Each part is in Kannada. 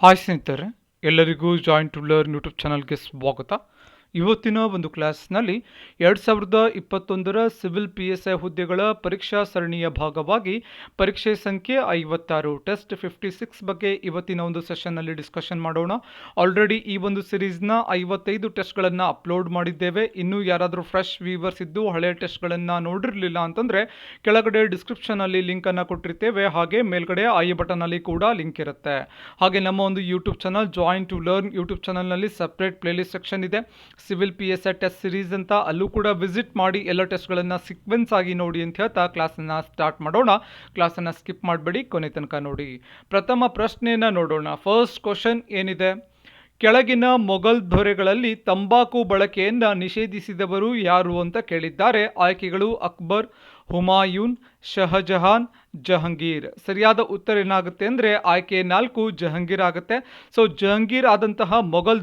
ಹಾಯ್ ಸ್ನೇಹಿತರೆ, ಎಲ್ಲರಿಗೂ ಜಾಯಿನ್ ಟು ಲರ್ನ್ ಯೂಟ್ಯೂಬ್ ಚಾನಲ್ಗೆ ಸ್ವಾಗತ. ಇವತ್ತಿನ ಒಂದು ಕ್ಲಾಸ್ನಲ್ಲಿ 2021ರ ಸಿವಿಲ್ PSI ಹುದ್ದೆಗಳ ಪರೀಕ್ಷಾ ಸರಣಿಯ ಭಾಗವಾಗಿ ಪರೀಕ್ಷೆ ಸಂಖ್ಯೆ 56 ಟೆಸ್ಟ್ 56 ಬಗ್ಗೆ ಇವತ್ತಿನ ಒಂದು ಸೆಷನ್ನಲ್ಲಿ ಡಿಸ್ಕಷನ್ ಮಾಡೋಣ. ಆಲ್ರೆಡಿ ಈ ಒಂದು ಸಿರೀಸ್ನ 55 ಟೆಸ್ಟ್ಗಳನ್ನು ಅಪ್ಲೋಡ್ ಮಾಡಿದ್ದೇವೆ. ಇನ್ನೂ ಯಾರಾದರೂ ಫ್ರೆಶ್ ವ್ಯೂವರ್ಸ್ ಇದ್ದು ಹಳೆಯ ಟೆಸ್ಟ್ಗಳನ್ನು ನೋಡಿರಲಿಲ್ಲ ಅಂತಂದರೆ ಕೆಳಗಡೆ ಡಿಸ್ಕ್ರಿಪ್ಷನಲ್ಲಿ ಲಿಂಕನ್ನು ಕೊಟ್ಟಿರ್ತೇವೆ. ಹಾಗೆ ಮೇಲ್ಗಡೆ ಐ ಬಟನಲ್ಲಿ ಕೂಡ ಲಿಂಕ್ ಇರುತ್ತೆ. ಹಾಗೆ ನಮ್ಮ ಒಂದು YouTube channel join to learn YouTube ಚಾನಲ್ನಲ್ಲಿ ಸಪ್ರೇಟ್ ಪ್ಲೇಲಿಸ್ಟ್ ಸೆಕ್ಷನ್ ಇದೆ, ಸಿವಿಲ್ PSI ಟೆಸ್ಟ್ ಸಿರೀಸ್ ಅಂತ. ಅಲ್ಲೂ ಕೂಡ ವಿಸಿಟ್ ಮಾಡಿ ಎಲ್ಲ ಟೆಸ್ಟ್ಗಳನ್ನು ಸೀಕ್ವೆನ್ಸ್ ಆಗಿ ನೋಡಿ ಅಂತ ಹೇಳ್ತಾ ಕ್ಲಾಸನ್ನು ಸ್ಟಾರ್ಟ್ ಮಾಡೋಣ. ಕ್ಲಾಸನ್ನು ಸ್ಕಿಪ್ ಮಾಡಬೇಡಿ, ಕೊನೆ ತನಕ ನೋಡಿ. ಪ್ರಥಮ ಪ್ರಶ್ನೆಯನ್ನು ನೋಡೋಣ. ಫಸ್ಟ್ ಕ್ವಶನ್ ಏನಿದೆ, ಕೆಳಗಿನ ಮೊಘಲ್ ದೊರೆಗಳಲ್ಲಿ ತಂಬಾಕು ಬಳಕೆಯನ್ನು ನಿಷೇಧಿಸಿದವರು ಯಾರು ಅಂತ ಕೇಳಿದ್ದಾರೆ. ಆಯ್ಕೆಗಳು ಅಕ್ಬರ್, ಹುಮಾಯೂನ್, ಶಹಜಹಾನ್, ಜಹಂಗೀರ್. ಸರಿಯಾದ ಉತ್ತರ ಏನಾಗುತ್ತೆ ಅಂದರೆ ಆಯ್ಕೆ 4 ಜಹಂಗೀರ್ ಆಗುತ್ತೆ. ಸೊ ಜಹಂಗೀರ್ ಆದಂತಹ ಮೊಘಲ್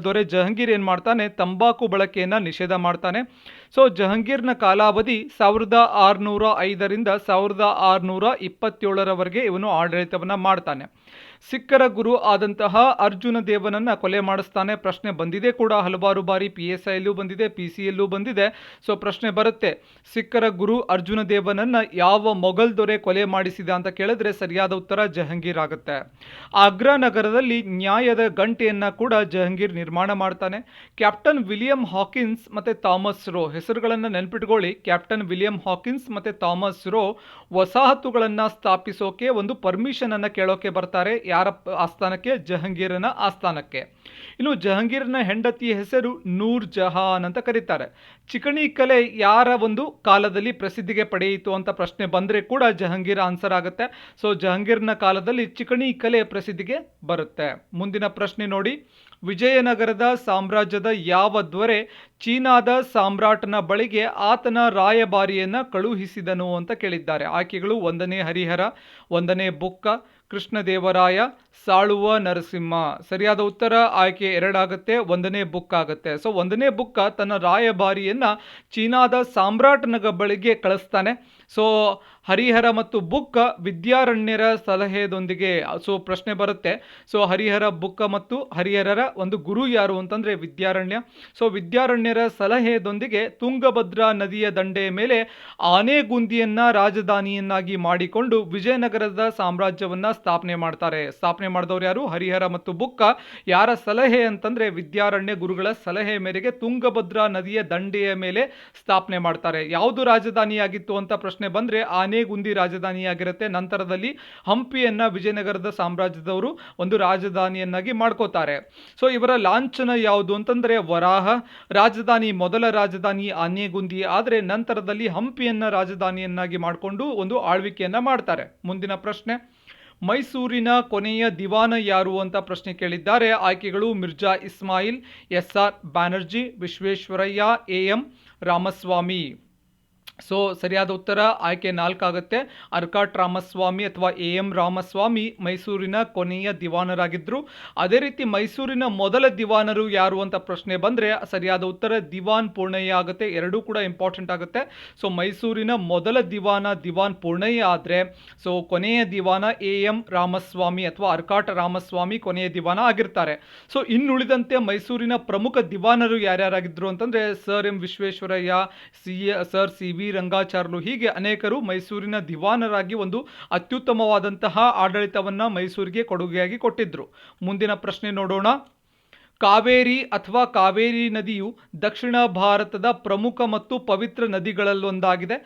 ದೊರೆ ಜಹಂಗೀರ್ ಏನು ಮಾಡ್ತಾನೆ, ತಂಬಾಕು ಬಳಕೆಯನ್ನು ನಿಷೇಧ ಮಾಡ್ತಾನೆ. ಸೊ ಜಹಂಗೀರ್ನ ಕಾಲಾವಧಿ 1605ರಿಂದ 1627ರವರೆಗೆ ಇವನು ಆಡಳಿತವನ್ನು ಮಾಡ್ತಾನೆ. ಸಿಖ್ಖರ ಗುರು ಆದಂತಹ ಅರ್ಜುನ ದೇವನನ್ನು ಕೊಲೆ ಮಾಡಿಸ್ತಾನೆ. ಪ್ರಶ್ನೆ ಬಂದಿದೆ ಕೂಡ ಹಲವಾರು ಬಾರಿ, PSIಯಲ್ಲೂ ಬಂದಿದೆ, PCಯಲ್ಲೂ ಬಂದಿದೆ. ಸೊ ಪ್ರಶ್ನೆ ಬರುತ್ತೆ, ಸಿಖ್ಖರ ಗುರು ಅರ್ಜುನ ದೇವನನ್ನು ಯಾವ ಮೊಘಲ್ ದೊರೆ ಕೊಲೆ ಮಾಡಿಸಿದ ಅಂತ ಕೇಳಿದ್ರೆ ಸರಿಯಾದ ಉತ್ತರ ಜಹಂಗೀರ್ ಆಗುತ್ತೆ. ಆಗ್ರಾ ನಗರದಲ್ಲಿ ನ್ಯಾಯದ ಗಂಟೆಯನ್ನು ಕೂಡ ಜಹಂಗೀರ್ ನಿರ್ಮಾಣ ಮಾಡ್ತಾನೆ. ಕ್ಯಾಪ್ಟನ್ ವಿಲಿಯಂ ಹಾಕಿನ್ಸ್ ಮತ್ತು ಥಾಮಸ್ ರೋ ಹೆಸರುಗಳನ್ನು ನೆನ್ಪಿಟ್ಕೊಳ್ಳಿ. ಕ್ಯಾಪ್ಟನ್ ವಿಲಿಯಂ ಹಾಕಿನ್ಸ್ ಮತ್ತು ಥಾಮಸ್ ರೋ ವಸಾಹತುಗಳನ್ನು ಸ್ಥಾಪಿಸೋಕೆ ಒಂದು ಪರ್ಮಿಷನ್ ಅನ್ನು ಕೇಳೋಕೆ ಬರ್ತಾರೆ. ಯಾರ ಆಸ್ಥಾನಕ್ಕೆ? ಜಹಂಗೀರನ ಆಸ್ಥಾನಕ್ಕೆ. ಇನ್ನು ಜಹಂಗೀರನ ಹೆಂಡತಿಯ ಹೆಸರು ನೂರ್ ಜಹಾನ್ ಅಂತ ಕರೀತಾರೆ. ಚಿಕಣಿ ಕಲೆ ಯಾರ ಒಂದು ಕಾಲದಲ್ಲಿ ಪ್ರಸಿದ್ಧಿಗೆ ಪಡೆಯಿತು ಅಂತ ಪ್ರಶ್ನೆ ಬಂದರೆ ಕೂಡ ಜಹಂಗೀರ್ ಆನ್ಸರ್ ಆಗುತ್ತೆ. ಸೊ ಜಹಂಗೀರ್ನ ಕಾಲದಲ್ಲಿ ಚಿಕಣಿ ಕಲೆ ಪ್ರಸಿದ್ಧಿಗೆ ಬರುತ್ತೆ. ಮುಂದಿನ ಪ್ರಶ್ನೆ ನೋಡಿ, ವಿಜಯನಗರದ ಸಾಮ್ರಾಜ್ಯದ ಯಾವ ದೊರೆ ಚೀನಾದ ಸಾಮ್ರಾಟನ ಬಳಿಗೆ ಆತನ ರಾಯಭಾರಿಯನ್ನು ಕಳುಹಿಸಿದನು ಅಂತ ಕೇಳಿದ್ದಾರೆ. ಆಯ್ಕೆಗಳು 1ನೇ ಹರಿಹರ, 1ನೇ ಬುಕ್ಕ, ಕೃಷ್ಣದೇವರಾಯ, ಸಾಳುವ ನರಸಿಂಹ. ಸರಿಯಾದ ಉತ್ತರ ಆಯ್ಕೆ 2 ಆಗುತ್ತೆ, 1ನೇ ಬುಕ್ ಆಗುತ್ತೆ. ಸೊ 1ನೇ ಬುಕ್ಕ ತನ್ನ ರಾಯಭಾರಿಯನ್ನು ಚೀನಾದ ಸಾಮ್ರಾಟನ ಬಳಿಗೆ ಕಳಿಸ್ತಾನೆ. ಸೊ ಹರಿಹರ ಮತ್ತು ಬುಕ್ಕ ವಿದ್ಯಾರಣ್ಯರ ಸಲಹೆಯೊಂದಿಗೆ. ಸೊ ಪ್ರಶ್ನೆ ಬರುತ್ತೆ, ಸೊ ಹರಿಹರ ಬುಕ್ಕ ಮತ್ತು ಹರಿಹರರ ಒಂದು ಗುರು ಯಾರು ಅಂತಂದರೆ ವಿದ್ಯಾರಣ್ಯ. ಸೊ ವಿದ್ಯಾರಣ್ಯರ ಸಲಹೆಯೊಂದಿಗೆ ತುಂಗಭದ್ರಾ ನದಿಯ ದಂಡೆಯ ಮೇಲೆ ಆನೆಗುಂದಿಯನ್ನು ರಾಜಧಾನಿಯನ್ನಾಗಿ ಮಾಡಿಕೊಂಡು ವಿಜಯನಗರದ ಸಾಮ್ರಾಜ್ಯವನ್ನು ಸ್ಥಾಪನೆ ಮಾಡ್ತಾರೆ. ಸ್ಥಾಪನೆ ಮಾಡಿದವರು ಯಾರು? ಹರಿಹರ ಮತ್ತು ಬುಕ್ಕ. ಯಾರ ಸಲಹೆ ಅಂತಂದರೆ ವಿದ್ಯಾರಣ್ಯ ಗುರುಗಳ ಸಲಹೆ ಮೇರೆಗೆ ತುಂಗಭದ್ರಾ ನದಿಯ ದಂಡೆಯ ಮೇಲೆ ಸ್ಥಾಪನೆ ಮಾಡ್ತಾರೆ. ಯಾವುದು ರಾಜಧಾನಿಯಾಗಿತ್ತು ಅಂತ ಪ್ರಶ್ನೆ ಬಂದರೆ ಆನೆಗುಂದಿ ರಾಜಧಾನಿಯಾಗಿರುತ್ತೆ. ನಂತರದಲ್ಲಿ ಹಂಪಿಯನ್ನು ವಿಜಯನಗರದ ಸಾಮ್ರಾಜ್ಯದವರು ಒಂದು ರಾಜಧಾನಿಯನ್ನಾಗಿ ಮಾಡ್ಕೋತಾರೆ. ಸೊ ಇವರ ಲಾಂಛನ ಯಾವುದು ಅಂತಂದರೆ ವರಾಹ. ಮೊದಲ ರಾಜಧಾನಿ ಆನೆಗುಂದಿ ಆದರೆ ನಂತರದಲ್ಲಿ ಹಂಪಿಯನ್ನು ರಾಜಧಾನಿಯನ್ನಾಗಿ ಮಾಡಿಕೊಂಡು ಒಂದು ಆಳ್ವಿಕೆಯನ್ನು ಮಾಡ್ತಾರೆ. ಮುಂದಿನ ಪ್ರಶ್ನೆ, ಮೈಸೂರಿನ ಕೊನೆಯ ದಿವಾನ ಯಾರು ಅಂತ ಪ್ರಶ್ನೆ ಕೇಳಿದ್ದಾರೆ. ಆಯ್ಕೆಗಳು Mirza Ismail, SR Banerjee, Visvesvaraya, AM Ramaswamy. So ಸರಿಯಾದ ಉತ್ತರ ಆಯ್ಕೆ 4 ಆಗುತ್ತೆ. ಅರ್ಕಾಟ್ ರಾಮಸ್ವಾಮಿ ಅಥವಾ AM ರಾಮಸ್ವಾಮಿ ಮೈಸೂರಿನ ಕೊನೆಯ ದಿವಾನರಾಗಿದ್ದರು. ಅದೇ ರೀತಿ ಮೈಸೂರಿನ ಮೊದಲ ದಿವಾನರು ಯಾರು ಅಂತ ಪ್ರಶ್ನೆ ಬಂದರೆ ಸರಿಯಾದ ಉತ್ತರ ದಿವಾನ್ ಪೂರ್ಣಯ್ಯ ಆಗುತ್ತೆ. ಎರಡೂ ಕೂಡ ಇಂಪಾರ್ಟೆಂಟ್ ಆಗುತ್ತೆ. ಸೊ ಮೈಸೂರಿನ ಮೊದಲ ದಿವಾನ್ ಪೂರ್ಣಯ್ಯ ಆದರೆ ಸೊ ಕೊನೆಯ ದಿವಾನ AM ರಾಮಸ್ವಾಮಿ ಅಥವಾ ಅರ್ಕಾಟ್ ರಾಮಸ್ವಾಮಿ ಕೊನೆಯ ದಿವಾನ ಆಗಿರ್ತಾರೆ. ಸೊ ಇನ್ನುಳಿದಂತೆ ಮೈಸೂರಿನ ಪ್ರಮುಖ ದಿವಾನರು ಯಾರ್ಯಾರಾಗಿದ್ದರು ಅಂತಂದರೆ sir M Visvesvaraya, sir CV Rangacharlu, ಹೀಗೆ ಅನೇಕರು ಮೈಸೂರಿನ ದಿವಾನರಾಗಿ ಒಂದು ಅತ್ಯುತ್ತಮವಾದಂತಹ ಆಡಳಿತವನ್ನು ಮೈಸೂರಿಗೆ ಕೊಡುಗೆಯಾಗಿ ಕೊಟ್ಟಿದ್ರು. ಮುಂದಿನ ಪ್ರಶ್ನೆ ನೋಡೋಣ. ಕಾವೇರಿ ಅಥವಾ ಕಾವೇರಿ ನದಿಯು ದಕ್ಷಿಣ ಭಾರತದ ಪ್ರಮುಖ ಮತ್ತು ಪವಿತ್ರ ನದಿಗಳಲ್ಲೊಂದಾಗಿದೆ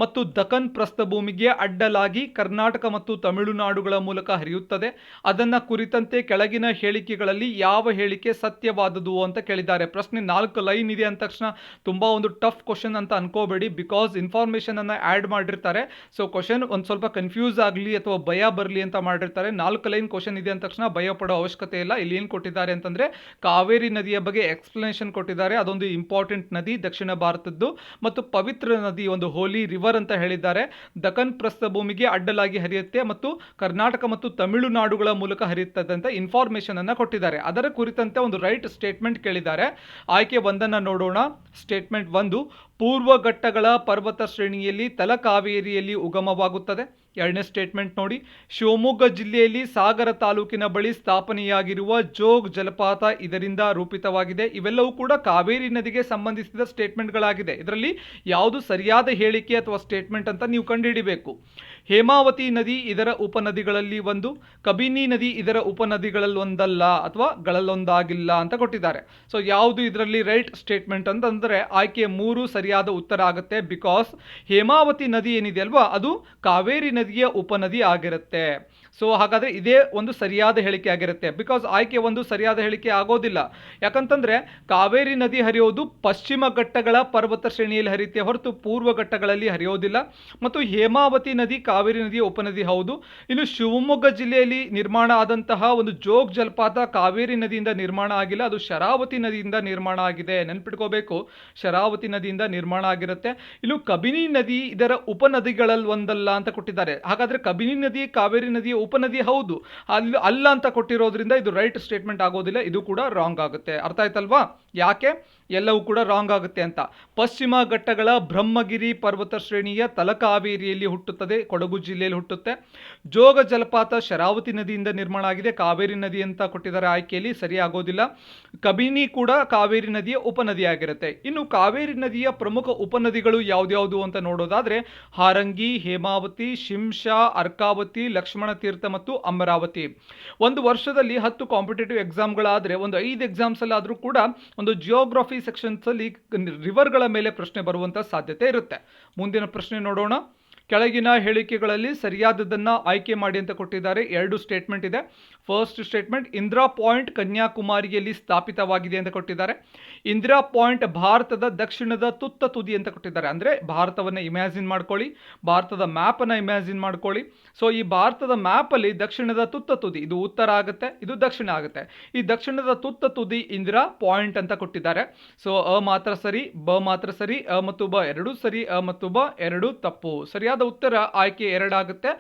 ಮತ್ತು ದಖನ್ ಪ್ರಸ್ಥಭೂಮಿಗೆ ಅಡ್ಡಲಾಗಿ ಕರ್ನಾಟಕ ಮತ್ತು ತಮಿಳುನಾಡುಗಳ ಮೂಲಕ ಹರಿಯುತ್ತದೆ. ಅದನ್ನು ಕುರಿತಂತೆ ಕೆಳಗಿನ ಹೇಳಿಕೆಗಳಲ್ಲಿ ಯಾವ ಹೇಳಿಕೆ ಸತ್ಯವಾದದು ಅಂತ ಕೇಳಿದ್ದಾರೆ. ಪ್ರಶ್ನೆ 4 ಲೈನ್ ಇದೆ ಅಂದ ತಕ್ಷಣ ತುಂಬ ಒಂದು ಟಫ್ ಕ್ವಶನ್ ಅಂತ ಅನ್ಕೋಬೇಡಿ, ಬಿಕಾಸ್ ಇನ್ಫಾರ್ಮೇಷನನ್ನು ಆ್ಯಡ್ ಮಾಡಿರ್ತಾರೆ. ಸೊ ಕ್ವಶನ್ ಒಂದು ಸ್ವಲ್ಪ ಕನ್ಫ್ಯೂಸ್ ಆಗಲಿ ಅಥವಾ ಭಯ ಬರಲಿ ಅಂತ ಮಾಡಿರ್ತಾರೆ. 4 ಲೈನ್ ಕ್ವಶನ್ ಇದೆ ಅಂದ ತಕ್ಷಣ ಭಯ ಪಡೋ ಅವಶ್ಯಕತೆ ಇಲ್ಲ. ಇಲ್ಲಿ ಏನು ಕೊಟ್ಟಿದ್ದಾರೆ ಅಂತಂದರೆ ಕಾವೇರಿ ನದಿಯ ಬಗ್ಗೆ ಎಕ್ಸ್ಪ್ಲನೇಷನ್ ಕೊಟ್ಟಿದ್ದಾರೆ. ಅದೊಂದು ಇಂಪಾರ್ಟೆಂಟ್ ನದಿ ದಕ್ಷಿಣ ಭಾರತದ್ದು ಮತ್ತು ಪವಿತ್ರ ನದಿ, ಒಂದು ಹೋಲಿ ರಿವರ್ ಅಂತ ಹೇಳಿದ್ದಾರೆ. ದಖನ್ ಪ್ರಸ್ಥಭೂಮಿಗೆ ಅಡ್ಡಲಾಗಿ ಹರಿಯುತ್ತೆ ಮತ್ತು ಕರ್ನಾಟಕ ಮತ್ತು ತಮಿಳುನಾಡುಗಳ ಮೂಲಕ ಹರಿಯುತ್ತದೆ ಅಂತ ಇನ್ಫಾರ್ಮೇಷನ್ ಅನ್ನು ಕೊಟ್ಟಿದ್ದಾರೆ. ಅದರ ಕುರಿತಂತೆ ಒಂದು ರೈಟ್ ಸ್ಟೇಟ್ಮೆಂಟ್ ಕೇಳಿದ್ದಾರೆ. ಆಯ್ಕೆ 1 ನೋಡೋಣ. ಸ್ಟೇಟ್ಮೆಂಟ್ 1, ಪೂರ್ವ ಘಟ್ಟಗಳ ಪರ್ವತ ಶ್ರೇಣಿಯಲ್ಲಿ ತಲಕಾವೇರಿಯಲ್ಲಿ ಉಗಮವಾಗುತ್ತದೆ. ಎರಡನೇ ಸ್ಟೇಟ್ಮೆಂಟ್ ನೋಡಿ, ಶಿವಮೊಗ್ಗ ಜಿಲ್ಲೆಯಲ್ಲಿ ಸಾಗರ ತಾಲೂಕಿನ ಬಳಿ ಸ್ಥಾಪನೆಯಾಗಿರುವ ಜೋಗ್ ಜಲಪಾತ ಇದರಿಂದ ರೂಪಿತವಾಗಿದೆ. ಇವೆಲ್ಲವೂ ಕೂಡ ಕಾವೇರಿ ನದಿಗೆ ಸಂಬಂಧಿಸಿದ ಸ್ಟೇಟ್ಮೆಂಟ್ಗಳಾಗಿದೆ. ಇದರಲ್ಲಿ ಯಾವುದು ಸರಿಯಾದ ಹೇಳಿಕೆ ಅಥವಾ ಸ್ಟೇಟ್ಮೆಂಟ್ ಅಂತ ನೀವು ಕಂಡುಹಿಡಿಬೇಕು. ಹೇಮಾವತಿ ನದಿ ಇದರ ಉಪನದಿಗಳಲ್ಲಿ ಒಂದು, ಕಬಿನಿ ನದಿ ಇದರ ಉಪನದಿಗಳಲ್ಲಿ ಒಂದಲ್ಲ ಅಥವಾ ಗಳಲ್ಲೊಂದಾಗಿಲ್ಲ ಅಂತ ಕೊಟ್ಟಿದ್ದಾರೆ. ಸೊ ಯಾವುದು ಇದರಲ್ಲಿ ರೈಟ್ ಸ್ಟೇಟ್ಮೆಂಟ್ ಅಂತಂದರೆ ಆಯ್ಕೆ 3 ಸರಿಯಾದ ಉತ್ತರ ಆಗುತ್ತೆ. ಬಿಕಾಸ್ ಹೇಮಾವತಿ ನದಿ ಏನಿದೆ ಅಲ್ವಾ, ಅದು ಕಾವೇರಿ ನದಿಯ ಉಪನದಿ ಆಗಿರುತ್ತೆ. ಸೊ ಹಾಗಾದರೆ ಇದೇ ಒಂದು ಸರಿಯಾದ ಹೇಳಿಕೆ ಆಗಿರುತ್ತೆ. ಬಿಕಾಸ್ ಆಯ್ಕೆ 1 ಸರಿಯಾದ ಹೇಳಿಕೆ ಆಗೋದಿಲ್ಲ. ಯಾಕಂತಂದರೆ ಕಾವೇರಿ ನದಿ ಹರಿಯೋದು ಪಶ್ಚಿಮ ಘಟ್ಟಗಳ ಪರ್ವತ ಶ್ರೇಣಿಯಲ್ಲಿ ಹರಿಯುತ್ತೆ ಹೊರತು ಪೂರ್ವ ಘಟ್ಟಗಳಲ್ಲಿ ಹರಿಯೋದಿಲ್ಲ. ಮತ್ತು ಹೇಮಾವತಿ ನದಿ ಕಾವೇರಿ ನದಿಯ ಉಪನದಿ ಹೌದು. ಇನ್ನು ಶಿವಮೊಗ್ಗ ಜಿಲ್ಲೆಯಲ್ಲಿ ನಿರ್ಮಾಣ ಆದಂತಹ ಒಂದು ಜೋಗ್ ಜಲಪಾತ ಕಾವೇರಿ ನದಿಯಿಂದ ನಿರ್ಮಾಣ ಆಗಿಲ್ಲ, ಅದು ಶರಾವತಿ ನದಿಯಿಂದ ನಿರ್ಮಾಣ ಆಗಿದೆ. ನೆನ್ಪಿಟ್ಕೋಬೇಕು, ಶರಾವತಿ ನದಿಯಿಂದ ನಿರ್ಮಾಣ ಆಗಿರುತ್ತೆ. ಇನ್ನು ಕಬಿನಿ ನದಿ ಇದರ ಉಪನದಿಗಳಲ್ಲಿ ಒಂದಲ್ಲ ಅಂತ ಕೊಟ್ಟಿದ್ದಾರೆ. ಹಾಗಾದ್ರೆ ಕಬಿನಿ ನದಿ ಕಾವೇರಿ ನದಿಯ ಉಪನದಿ ಹೌದು, ಅಲ್ಲ ಅಂತ ಕೊಟ್ಟಿರೋದ್ರಿಂದ ಇದು ರೈಟ್ ಸ್ಟೇಟ್ಮೆಂಟ್ ಆಗೋದಿಲ್ಲ, ಇದು ಕೂಡ ರಾಂಗ್ ಆಗುತ್ತೆ. ಅರ್ಥ ಆಯ್ತಲ್ವಾ ಯಾಕೆ ಎಲ್ಲವೂ ಕೂಡ ರಾಂಗ್ ಆಗುತ್ತೆ ಅಂತ? ಪಶ್ಚಿಮ ಘಟ್ಟಗಳ ಬ್ರಹ್ಮಗಿರಿ ಪರ್ವತ ಶ್ರೇಣಿಯ ತಲಕಾವೇರಿಯಲ್ಲಿ ಹುಟ್ಟುತ್ತದೆ, ಕೊಡಗು ಜಿಲ್ಲೆಯಲ್ಲಿ ಹುಟ್ಟುತ್ತೆ. ಜೋಗ ಜಲಪಾತ ಶರಾವತಿ ನದಿಯಿಂದ ನಿರ್ಮಾಣ ಆಗಿದೆ, ಕಾವೇರಿ ನದಿ ಅಂತ ಕೊಟ್ಟಿದ್ದಾರೆ ಆಯ್ಕೆಯಲ್ಲಿ, ಸರಿ ಆಗೋದಿಲ್ಲ. ಕಬಿನಿ ಕೂಡ ಕಾವೇರಿ ನದಿಯ ಉಪನದಿಯಾಗಿರುತ್ತೆ. ಇನ್ನು ಕಾವೇರಿ ನದಿಯ ಪ್ರಮುಖ ಉಪನದಿಗಳು ಯಾವ್ದ್ಯಾವುದು ಅಂತ ನೋಡೋದಾದ್ರೆ ಹಾರಂಗಿ, ಹೇಮಾವತಿ, ಶಿಂಷಾ, ಅರ್ಕಾವತಿ, ಲಕ್ಷ್ಮಣ ತೀರ್ಥ ಮತ್ತು ಅಮರಾವತಿ. ಒಂದು ವರ್ಷದಲ್ಲಿ 10 ಕಾಂಪಿಟೇಟಿವ್ ಎಕ್ಸಾಮ್ಗಳಾದರೆ ಒಂದು 5 ಎಕ್ಸಾಮ್ಸ್ ಅಲ್ಲಿ ಆದರೂ ಕೂಡ ಒಂದು ಜಿಯೋಗ್ರಫಿ ಸೆಕ್ಷನ್ಸ್ ಅಲ್ಲಿ ರಿವರ್ಗಳ ಮೇಲೆ ಪ್ರಶ್ನೆ ಬರುವಂತ ಸಾಧ್ಯತೆ ಇರುತ್ತೆ. ಮುಂದಿನ ಪ್ರಶ್ನೆ ನೋಡೋಣ. ಕೆಳಗಿನ ಹೇಳಿಕೆಗಳಲ್ಲಿ ಸರಿಯಾದದನ್ನ ಆಯ್ಕೆ ಮಾಡಿ ಅಂತ ಕೊಟ್ಟಿದ್ದಾರೆ. 2 ಸ್ಟೇಟ್ಮೆಂಟ್ ಇದೆ. ಫಸ್ಟ್ ಸ್ಟೇಟ್ಮೆಂಟ್, ಇಂದಿರಾ ಪಾಯಿಂಟ್ ಕನ್ಯಾಕುಮಾರಿಯಲ್ಲಿ ಸ್ಥಾಪಿತವಾಗಿದೆ ಅಂತ ಕೊಟ್ಟಿದ್ದಾರೆ. ಇಂದಿರಾ ಪಾಯಿಂಟ್ ಭಾರತದ ದಕ್ಷಿಣದ ತುತ್ತ ತುದಿ ಅಂತ ಕೊಟ್ಟಿದ್ದಾರೆ. ಅಂದರೆ ಭಾರತವನ್ನು ಇಮ್ಯಾಜಿನ್ ಮಾಡ್ಕೊಳ್ಳಿ, ಭಾರತದ ಮ್ಯಾಪನ್ನು ಇಮ್ಯಾಜಿನ್ ಮಾಡ್ಕೊಳ್ಳಿ. ಸೊ ಈ ಭಾರತದ ಮ್ಯಾಪಲ್ಲಿ ದಕ್ಷಿಣದ ತುತ್ತ ತುದಿ ಇದು ಉತ್ತರ ಆಗುತ್ತೆ, ಇದು ದಕ್ಷಿಣ ಆಗುತ್ತೆ. ಈ ದಕ್ಷಿಣದ ತುತ್ತ ತುದಿ ಇಂದಿರಾ ಪಾಯಿಂಟ್ ಅಂತ ಕೊಟ್ಟಿದ್ದಾರೆ. ಸೊ ಅ ಮಾತ್ರ ಸರಿ, ಬ ಮಾತ್ರ ಸರಿ, ಅ ಮತ್ತು ಬ ಎರಡೂ ಸರಿ, ಅ ಮತ್ತು ಬ ಎರಡು ತಪ್ಪು. ಸರಿಯಾದ ಉತ್ತರ ಆಯ್ಕೆ 2 ಆಗುತ್ತೆ.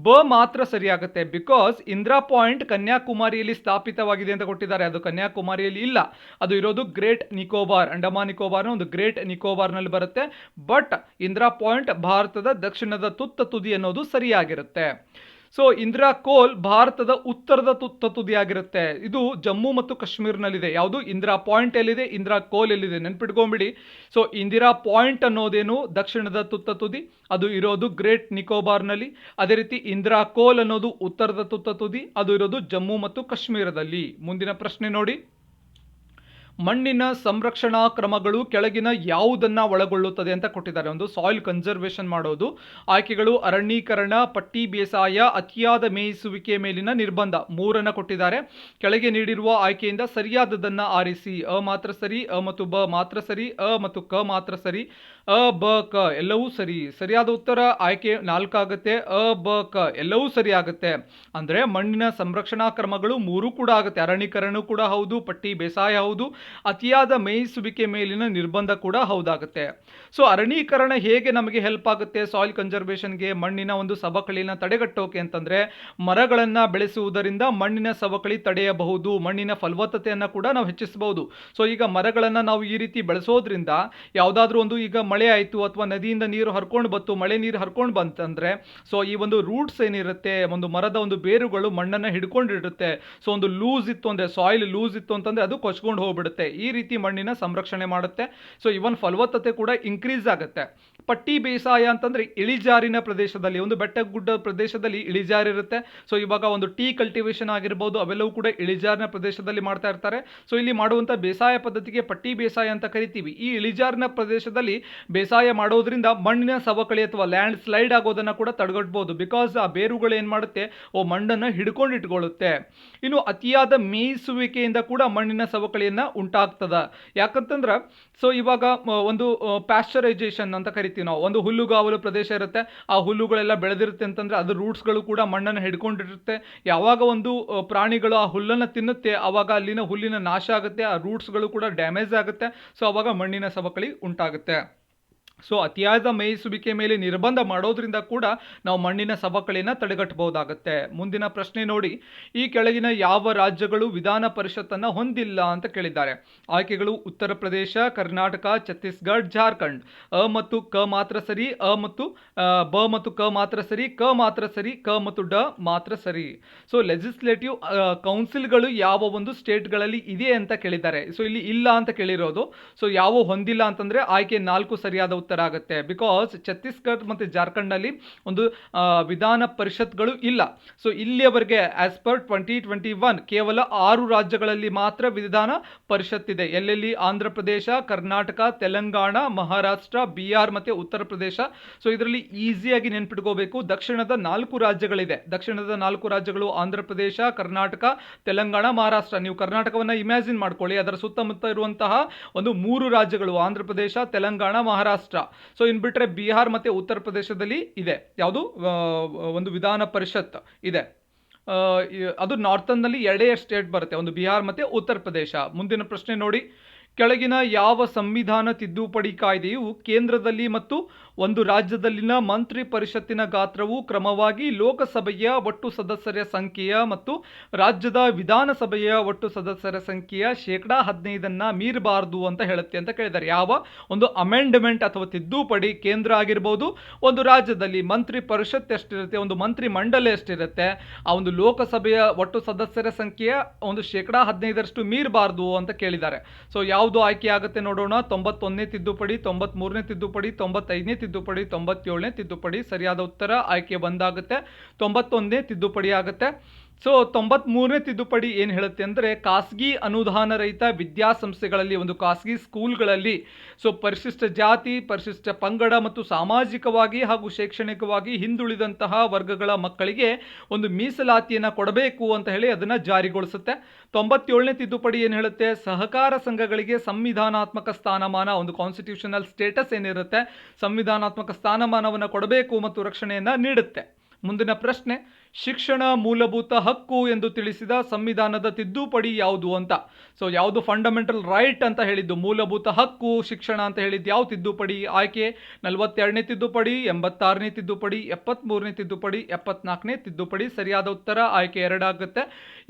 ಬ ಮಾತ್ರ ಸರಿ ಆಗುತ್ತೆ. ಬಿಕಾಸ್ ಇಂದಿರಾ ಪಾಯಿಂಟ್ ಕನ್ಯಾಕುಮಾರಿಯಲ್ಲಿ ಸ್ಥಾಪಿತವಾಗಿದೆ ಅಂತ ಕೊಟ್ಟಿದ್ದಾರೆ, ಅದು ಕನ್ಯಾಕುಮಾರಿಯಲ್ಲಿ ಇಲ್ಲ, ಅದು ಇರೋದು ಗ್ರೇಟ್ ನಿಕೋಬಾರ್, ಅಂಡಮಾನ್ ನಿಕೋಬಾರ್ನ ಒಂದು ಗ್ರೇಟ್ ನಿಕೋಬಾರ್ನಲ್ಲಿ ಬರುತ್ತೆ. ಬಟ್ ಇಂದಿರಾ ಪಾಯಿಂಟ್ ಭಾರತದ ದಕ್ಷಿಣದ ತುತ್ತ ತುದಿ ಅನ್ನೋದು ಸರಿಯಾಗಿರುತ್ತೆ. ಸೊ ಇಂದಿರಾ ಕೋಲ್ ಭಾರತದ ಉತ್ತರದ ತುತ್ತ ತುದಿಯಾಗಿರುತ್ತೆ. ಇದು ಜಮ್ಮು ಮತ್ತು ಕಾಶ್ಮೀರ್ನಲ್ಲಿದೆ. ಯಾವುದು? ಇಂದಿರಾ ಪಾಯಿಂಟ್ ಎಲ್ಲಿದೆ, ಇಂದಿರಾ ಕೋಲ್ ಎಲ್ಲಿದೆ, ನೆನ್ಪಿಟ್ಕೊಂಡ್ಬಿಡಿ. ಸೊ ಇಂದಿರಾ ಪಾಯಿಂಟ್ ಅನ್ನೋದೇನು ದಕ್ಷಿಣದ ತುತ್ತ ತುದಿ, ಅದು ಇರೋದು ಗ್ರೇಟ್ ನಿಕೋಬಾರ್ನಲ್ಲಿ. ಅದೇ ರೀತಿ ಇಂದಿರಾ ಕೋಲ್ ಅನ್ನೋದು ಉತ್ತರದ ತುತ್ತ ತುದಿ, ಅದು ಇರೋದು ಜಮ್ಮು ಮತ್ತು ಕಾಶ್ಮೀರದಲ್ಲಿ. ಮುಂದಿನ ಪ್ರಶ್ನೆ ನೋಡಿ. ಮಣ್ಣಿನ ಸಂರಕ್ಷಣಾ ಕ್ರಮಗಳು ಕೆಳಗಿನ ಯಾವುದನ್ನ ಒಳಗೊಳ್ಳುತ್ತದೆ ಅಂತ ಕೊಟ್ಟಿದ್ದಾರೆ. ಒಂದು ಸಾಯಿಲ್ ಕನ್ಸರ್ವೇಷನ್ ಮಾಡೋದು. ಆಯ್ಕೆಗಳು ಅರಣ್ಯೀಕರಣ, ಪಟ್ಟಿ ಬೇಸಾಯ, ಅತಿಯಾದ ಮೇಯಿಸುವಿಕೆ ಮೇಲಿನ ನಿರ್ಬಂಧ. 3 ಕೊಟ್ಟಿದ್ದಾರೆ. ಕೆಳಗೆ ನೀಡಿರುವ ಆಯ್ಕೆಯಿಂದ ಸರಿಯಾದದನ್ನ ಆರಿಸಿ. ಅ ಮಾತ್ರ ಸರಿ, ಅ ಮತ್ತು ಬ ಮಾತ್ರ ಸರಿ, ಅ ಮತ್ತು ಕ ಮಾತ್ರ ಸರಿ, ಅ ಬ ಕ ಎಲ್ಲವೂ ಸರಿ. ಸರಿಯಾದ ಉತ್ತರ ಆಯ್ಕೆ 4 ಆಗುತ್ತೆ. ಅ ಬ ಕ ಎಲ್ಲವೂ ಸರಿ ಆಗುತ್ತೆ. ಅಂದ್ರೆ ಮಣ್ಣಿನ ಸಂರಕ್ಷಣಾ ಕ್ರಮಗಳು 3 ಕೂಡ ಆಗುತ್ತೆ. ಅರಣ್ಯೀಕರಣ ಕೂಡ ಹೌದು, ಪಟ್ಟಿ ಬೇಸಾಯ ಹೌದು, ಅತಿಯಾದ ಮೇಯಿಸುವಿಕೆ ಮೇಲಿನ ನಿರ್ಬಂಧ ಕೂಡ ಹೌದಾಗುತ್ತೆ. ಸೊ ಅರಣ್ಯೀಕರಣ ಹೇಗೆ ನಮಗೆ ಹೆಲ್ಪ್ ಆಗುತ್ತೆ ಸಾಯಿಲ್ ಕನ್ಸರ್ವೇಷನ್ಗೆ, ಮಣ್ಣಿನ ಒಂದು ಸವಕಳಿನ ತಡೆಗಟ್ಟೋಕೆ ಅಂತಂದ್ರೆ ಮರಗಳನ್ನ ಬೆಳೆಸುವುದರಿಂದ ಮಣ್ಣಿನ ಸವಕಳಿ ತಡೆಯಬಹುದು, ಮಣ್ಣಿನ ಫಲವತ್ತತೆಯನ್ನ ಕೂಡ ನಾವು ಹೆಚ್ಚಿಸಬಹುದು. ಸೊ ಈಗ ಮರಗಳನ್ನ ನಾವು ಈ ರೀತಿ ಬೆಳೆಸೋದ್ರಿಂದ ಯಾವುದಾದ್ರೂ ಒಂದು ಈಗ ಮಳೆ ಆಯಿತು ಅಥವಾ ನದಿಯಿಂದ ನೀರು ಹರ್ಕೊಂಡು ಬಂತು, ಮಳೆ ನೀರು ಹರ್ಕೊಂಡು ಬಂತಂದ್ರೆ ಸೊ ಈ ಒಂದು ರೂಟ್ಸ್ ಏನಿರುತ್ತೆ, ಒಂದು ಮರದ ಒಂದು ಬೇರುಗಳು ಮಣ್ಣನ್ನು ಹಿಡ್ಕೊಂಡಿರುತ್ತೆ. ಸೊ ಒಂದು ಲೂಸ್ ಇತ್ತು ಅಂದ್ರೆ, ಸಾಯಿಲ್ ಲೂಸ್ ಇತ್ತು ಅಂತಂದ್ರೆ ಅದು ಕೊಚ್ಕೊಂಡು ಹೋಗ್ಬಿಡುತ್ತೆ. ಈ ರೀತಿ ಮಣ್ಣಿನ ಸಂರಕ್ಷಣೆ ಮಾಡುತ್ತೆ. ಸೊ ಇವನ್ ಫಲವತ್ತತೆ ಕೂಡ ಇನ್ಕ್ರೀಸ್ ಆಗುತ್ತೆ. ಪಟ್ಟಿ ಬೇಸಾಯ ಅಂತಂದ್ರೆ ಇಳಿಜಾರಿನ ಪ್ರದೇಶದಲ್ಲಿ, ಒಂದು ಬೆಟ್ಟ ಗುಡ್ಡ ಪ್ರದೇಶದಲ್ಲಿ ಇಳಿಜಾರಿರುತ್ತೆ. ಸೊ ಇವಾಗ ಒಂದು ಟೀ ಕಲ್ಟಿವೇಶನ್ ಆಗಿರ್ಬೋದು, ಅವೆಲ್ಲವೂ ಕೂಡ ಇಳಿಜಾರಿನ ಪ್ರದೇಶದಲ್ಲಿ ಮಾಡ್ತಾ ಇರ್ತಾರೆ. ಸೊ ಇಲ್ಲಿ ಮಾಡುವಂತ ಬೇಸಾಯ ಪದ್ಧತಿಗೆ ಪಟ್ಟಿ ಬೇಸಾಯ ಅಂತ ಕರಿತೀವಿ. ಈ ಇಳಿಜಾರಿನ ಪ್ರದೇಶದಲ್ಲಿ ಬೇಸಾಯ ಮಾಡೋದ್ರಿಂದ ಮಣ್ಣಿನ ಸವಕಳಿ ಅಥವಾ ಲ್ಯಾಂಡ್ ಸ್ಲೈಡ್ ಆಗೋದನ್ನ ಕೂಡ ತಡೆಗಟ್ಟಬಹುದು. ಬಿಕಾಸ್ ಆ ಬೇರುಗಳು ಏನ್ ಮಾಡುತ್ತೆ, ಮಣ್ಣನ್ನು ಹಿಡ್ಕೊಂಡು ಇಟ್ಕೊಳ್ಳುತ್ತೆ. ಇನ್ನು ಅತಿಯಾದ ಮೇಯಿಸುವಿಕೆಯಿಂದ ಕೂಡ ಮಣ್ಣಿನ ಸವಕಳಿಯನ್ನ ಉಂಟಾಗ್ತದ. ಯಾಕಂತಂದ್ರ ಸೊ ಇವಾಗ ಒಂದು ಪ್ಯಾಶ್ಚರೈಸೇಷನ್ ಅಂತ ಕರಿತೀವಿ ನಾವು. ಒಂದು ಹುಲ್ಲುಗಾವಲು ಪ್ರದೇಶ ಇರುತ್ತೆ, ಆ ಹುಲ್ಲುಗಳೆಲ್ಲ ಬೆಳೆದಿರುತ್ತೆ ಅಂತಂದ್ರೆ ಅದು ರೂಟ್ಸ್ಗಳು ಕೂಡ ಮಣ್ಣನ್ನು ಹಿಡ್ಕೊಂಡಿರುತ್ತೆ. ಯಾವಾಗ ಒಂದು ಪ್ರಾಣಿಗಳು ಆ ಹುಲ್ಲನ್ನು ತಿನ್ನುತ್ತೆ ಆವಾಗ ಅಲ್ಲಿನ ಹುಲ್ಲಿನ ನಾಶ ಆಗುತ್ತೆ, ಆ ರೂಟ್ಸ್ಗಳು ಕೂಡ ಡ್ಯಾಮೇಜ್ ಆಗುತ್ತೆ. ಸೊ ಅವಾಗ ಮಣ್ಣಿನ ಸವಕಳಿ ಉಂಟಾಗುತ್ತೆ. ಸೊ ಅತಿಯಾದ ಮೇಯಿಸುವಿಕೆ ಮೇಲೆ ನಿರ್ಬಂಧ ಮಾಡೋದ್ರಿಂದ ಕೂಡ ನಾವು ಮಣ್ಣಿನ ಸವಕಳಿನ ತಡೆಗಟ್ಟಬಹುದಾಗುತ್ತೆ. ಮುಂದಿನ ಪ್ರಶ್ನೆ ನೋಡಿ, ಈ ಕೆಳಗಿನ ಯಾವ ರಾಜ್ಯಗಳು ವಿಧಾನ ಪರಿಷತ್ತನ್ನು ಹೊಂದಿಲ್ಲ ಅಂತ ಕೇಳಿದ್ದಾರೆ. ಆಯ್ಕೆಗಳು ಉತ್ತರ ಪ್ರದೇಶ, ಕರ್ನಾಟಕ, ಛತ್ತೀಸ್ಗಢ, ಜಾರ್ಖಂಡ್. ಅ ಮತ್ತು ಕ ಮಾತ್ರ ಸರಿ, ಅ ಮತ್ತು ಬ ಮತ್ತು ಕ ಮಾತ್ರ ಸರಿ, ಕ ಮಾತ್ರ ಸರಿ, ಕ ಮತ್ತು ಡ ಮಾತ್ರ ಸರಿ. ಸೊ ಲೆಜಿಸ್ಲೇಟಿವ್ ಕೌನ್ಸಿಲ್ಗಳು ಯಾವ ಒಂದು ಸ್ಟೇಟ್ಗಳಲ್ಲಿ ಇದೆ ಅಂತ ಕೇಳಿದ್ದಾರೆ. ಸೊ ಇಲ್ಲಿ ಇಲ್ಲ ಅಂತ ಕೇಳಿರೋದು. ಸೊ ಯಾವ ಹೊಂದಿಲ್ಲ ಅಂತಂದ್ರೆ ಆಯ್ಕೆ 4 ಸರಿಯಾದ ಉತ್ತರ ಆಗುತ್ತೆ. ಬಿಕಾಸ್ ಛತ್ತೀಸ್ಗಢ ಮತ್ತು ಜಾರ್ಖಂಡ್ನಲ್ಲಿ ಒಂದು ವಿಧಾನ ಪರಿಷತ್ಗಳು ಇಲ್ಲ. ಸೊ ಇಲ್ಲಿಯವರೆಗೆ ಆಸ್ ಪರ್ 2021 ಕೇವಲ 6 ರಾಜ್ಯಗಳಲ್ಲಿ ಮಾತ್ರ ವಿಧಾನ ಪರಿಷತ್ ಇದೆ. ಎಲ್ಲೆಲ್ಲಿ? ಆಂಧ್ರ ಪ್ರದೇಶ, ಕರ್ನಾಟಕ, ತೆಲಂಗಾಣ, ಮಹಾರಾಷ್ಟ್ರ, ಬಿಹಾರ್ ಮತ್ತೆ ಉತ್ತರ ಪ್ರದೇಶ. ಸೊ ಇದರಲ್ಲಿ ಈಸಿಯಾಗಿ ನೆನ್ಪಿಟ್ಕೋಬೇಕು, ದಕ್ಷಿಣದ 4 ರಾಜ್ಯಗಳಿದೆ. ದಕ್ಷಿಣದ 4 ರಾಜ್ಯಗಳು ಆಂಧ್ರ ಪ್ರದೇಶ, ಕರ್ನಾಟಕ, ತೆಲಂಗಾಣ, ಮಹಾರಾಷ್ಟ್ರ. ನೀವು ಕರ್ನಾಟಕವನ್ನ ಇಮ್ಯಾಜಿನ್ ಮಾಡ್ಕೊಳ್ಳಿ, ಅದರ ಸುತ್ತಮುತ್ತ ಇರುವಂತಹ ಒಂದು 3 ರಾಜ್ಯಗಳು ಆಂಧ್ರ ಪ್ರದೇಶ, ತೆಲಂಗಾಣ, ಮಹಾರಾಷ್ಟ್ರ. ಸೊ ಇನ್ ಬಿಟ್ರೆ ಬಿಹಾರ್ ಮತ್ತೆ ಉತ್ತರ ಪ್ರದೇಶದಲ್ಲಿ ಇದೆ ಯಾವುದು ಒಂದು ವಿಧಾನ ಪರಿಷತ್ ಇದೆ. ಅದು ನಾರ್ತನ್ ನಲ್ಲಿ 2 ಸ್ಟೇಟ್ ಬರುತ್ತೆ, ಒಂದು ಬಿಹಾರ್ ಮತ್ತೆ ಉತ್ತರ ಪ್ರದೇಶ. ಮುಂದಿನ ಪ್ರಶ್ನೆ ನೋಡಿ, ಕೆಳಗಿನ ಯಾವ ಸಂವಿಧಾನ ತಿದ್ದುಪಡಿ ಕಾಯ್ದೆಯು ಕೇಂದ್ರದಲ್ಲಿ ಮತ್ತು ಒಂದು ರಾಜ್ಯದಲ್ಲಿನ ಮಂತ್ರಿ ಪರಿಷತ್ತಿನ ಗಾತ್ರವು ಕ್ರಮವಾಗಿ ಲೋಕಸಭೆಯ ಒಟ್ಟು ಸದಸ್ಯರ ಸಂಖ್ಯೆಯ ಮತ್ತು ರಾಜ್ಯದ ವಿಧಾನಸಭೆಯ ಒಟ್ಟು ಸದಸ್ಯರ ಸಂಖ್ಯೆಯ 15% ಮೀರಬಾರದು ಅಂತ ಹೇಳುತ್ತೆ ಅಂತ ಕೇಳಿದ್ದಾರೆ. ಯಾವ ಒಂದು ಅಮೆಂಡ್ಮೆಂಟ್ ಅಥವಾ ತಿದ್ದುಪಡಿ ಕೇಂದ್ರ ಆಗಿರ್ಬೋದು, ಒಂದು ರಾಜ್ಯದಲ್ಲಿ ಮಂತ್ರಿ ಪರಿಷತ್ ಎಷ್ಟಿರುತ್ತೆ, ಒಂದು ಮಂತ್ರಿ ಮಂಡಲ ಎಷ್ಟಿರುತ್ತೆ, ಆ ಒಂದು ಲೋಕಸಭೆಯ ಒಟ್ಟು ಸದಸ್ಯರ ಸಂಖ್ಯೆಯ ಒಂದು 15% ಮೀರಬಾರದು ಅಂತ ಕೇಳಿದ್ದಾರೆ. ಸೊ ಯಾವುದು ಆಯ್ಕೆ ಆಗುತ್ತೆ ನೋಡೋಣ. 91ನೇ ತಿದ್ದುಪಡಿ, 93ನೇ ತಿದ್ದುಪಡಿ, 95ನೇ ತಿದ್ದುಪಡಿ, 97ನೇ ತಿದ್ದುಪಡಿ. ಸರಿಯಾದ ಉತ್ತರ ಆಯ್ಕೆ 1 ಆಗುತ್ತೆ, 91ನೇ ತಿದ್ದುಪಡಿ ಆಗುತ್ತೆ. ಸೊ 93ನೇ ತಿದ್ದುಪಡಿ ಏನು ಹೇಳುತ್ತೆ ಅಂದರೆ, ಖಾಸಗಿ ಅನುದಾನ ರಹಿತ ವಿದ್ಯಾಸಂಸ್ಥೆಗಳಲ್ಲಿ, ಒಂದು ಖಾಸಗಿ ಸ್ಕೂಲ್ಗಳಲ್ಲಿ ಸೊ ಪರಿಶಿಷ್ಟ ಜಾತಿ, ಪರಿಶಿಷ್ಟ ಪಂಗಡ ಮತ್ತು ಸಾಮಾಜಿಕವಾಗಿ ಹಾಗೂ ಶೈಕ್ಷಣಿಕವಾಗಿ ಹಿಂದುಳಿದಂತಹ ವರ್ಗಗಳ ಮಕ್ಕಳಿಗೆ ಒಂದು ಮೀಸಲಾತಿಯನ್ನು ಕೊಡಬೇಕು ಅಂತ ಹೇಳಿ ಅದನ್ನು ಜಾರಿಗೊಳಿಸುತ್ತೆ. 97ನೇ ತಿದ್ದುಪಡಿ ಏನು ಹೇಳುತ್ತೆ, ಸಹಕಾರ ಸಂಘಗಳಿಗೆ ಸಂವಿಧಾನಾತ್ಮಕ ಸ್ಥಾನಮಾನ, ಒಂದು ಕಾನ್ಸ್ಟಿಟ್ಯೂಷನಲ್ ಸ್ಟೇಟಸ್ ಏನಿರುತ್ತೆ, ಸಂವಿಧಾನಾತ್ಮಕ ಸ್ಥಾನಮಾನವನ್ನು ಕೊಡಬೇಕು ಮತ್ತು ರಕ್ಷಣೆಯನ್ನು ನೀಡುತ್ತೆ. ಮುಂದಿನ ಪ್ರಶ್ನೆ, ಶಿಕ್ಷಣ ಮೂಲಭೂತ ಹಕ್ಕು ಎಂದು ತಿಳಿಸಿದ ಸಂವಿಧಾನದ ತಿದ್ದುಪಡಿ ಯಾವುದು ಅಂತ. ಸೊ ಯಾವುದು ಫಂಡಮೆಂಟಲ್ ರೈಟ್ ಅಂತ ಹೇಳಿದ್ದು, ಮೂಲಭೂತ ಹಕ್ಕು ಶಿಕ್ಷಣ ಅಂತ ಹೇಳಿದ್ದು ಯಾವ ತಿದ್ದುಪಡಿ? ಆಯ್ಕೆ 42ನೇ ತಿದ್ದುಪಡಿ, 86ನೇ ತಿದ್ದುಪಡಿ, 73ನೇ ತಿದ್ದುಪಡಿ, 74ನೇ ತಿದ್ದುಪಡಿ. ಸರಿಯಾದ ಉತ್ತರ ಆಯ್ಕೆ 2 ಆಗುತ್ತೆ.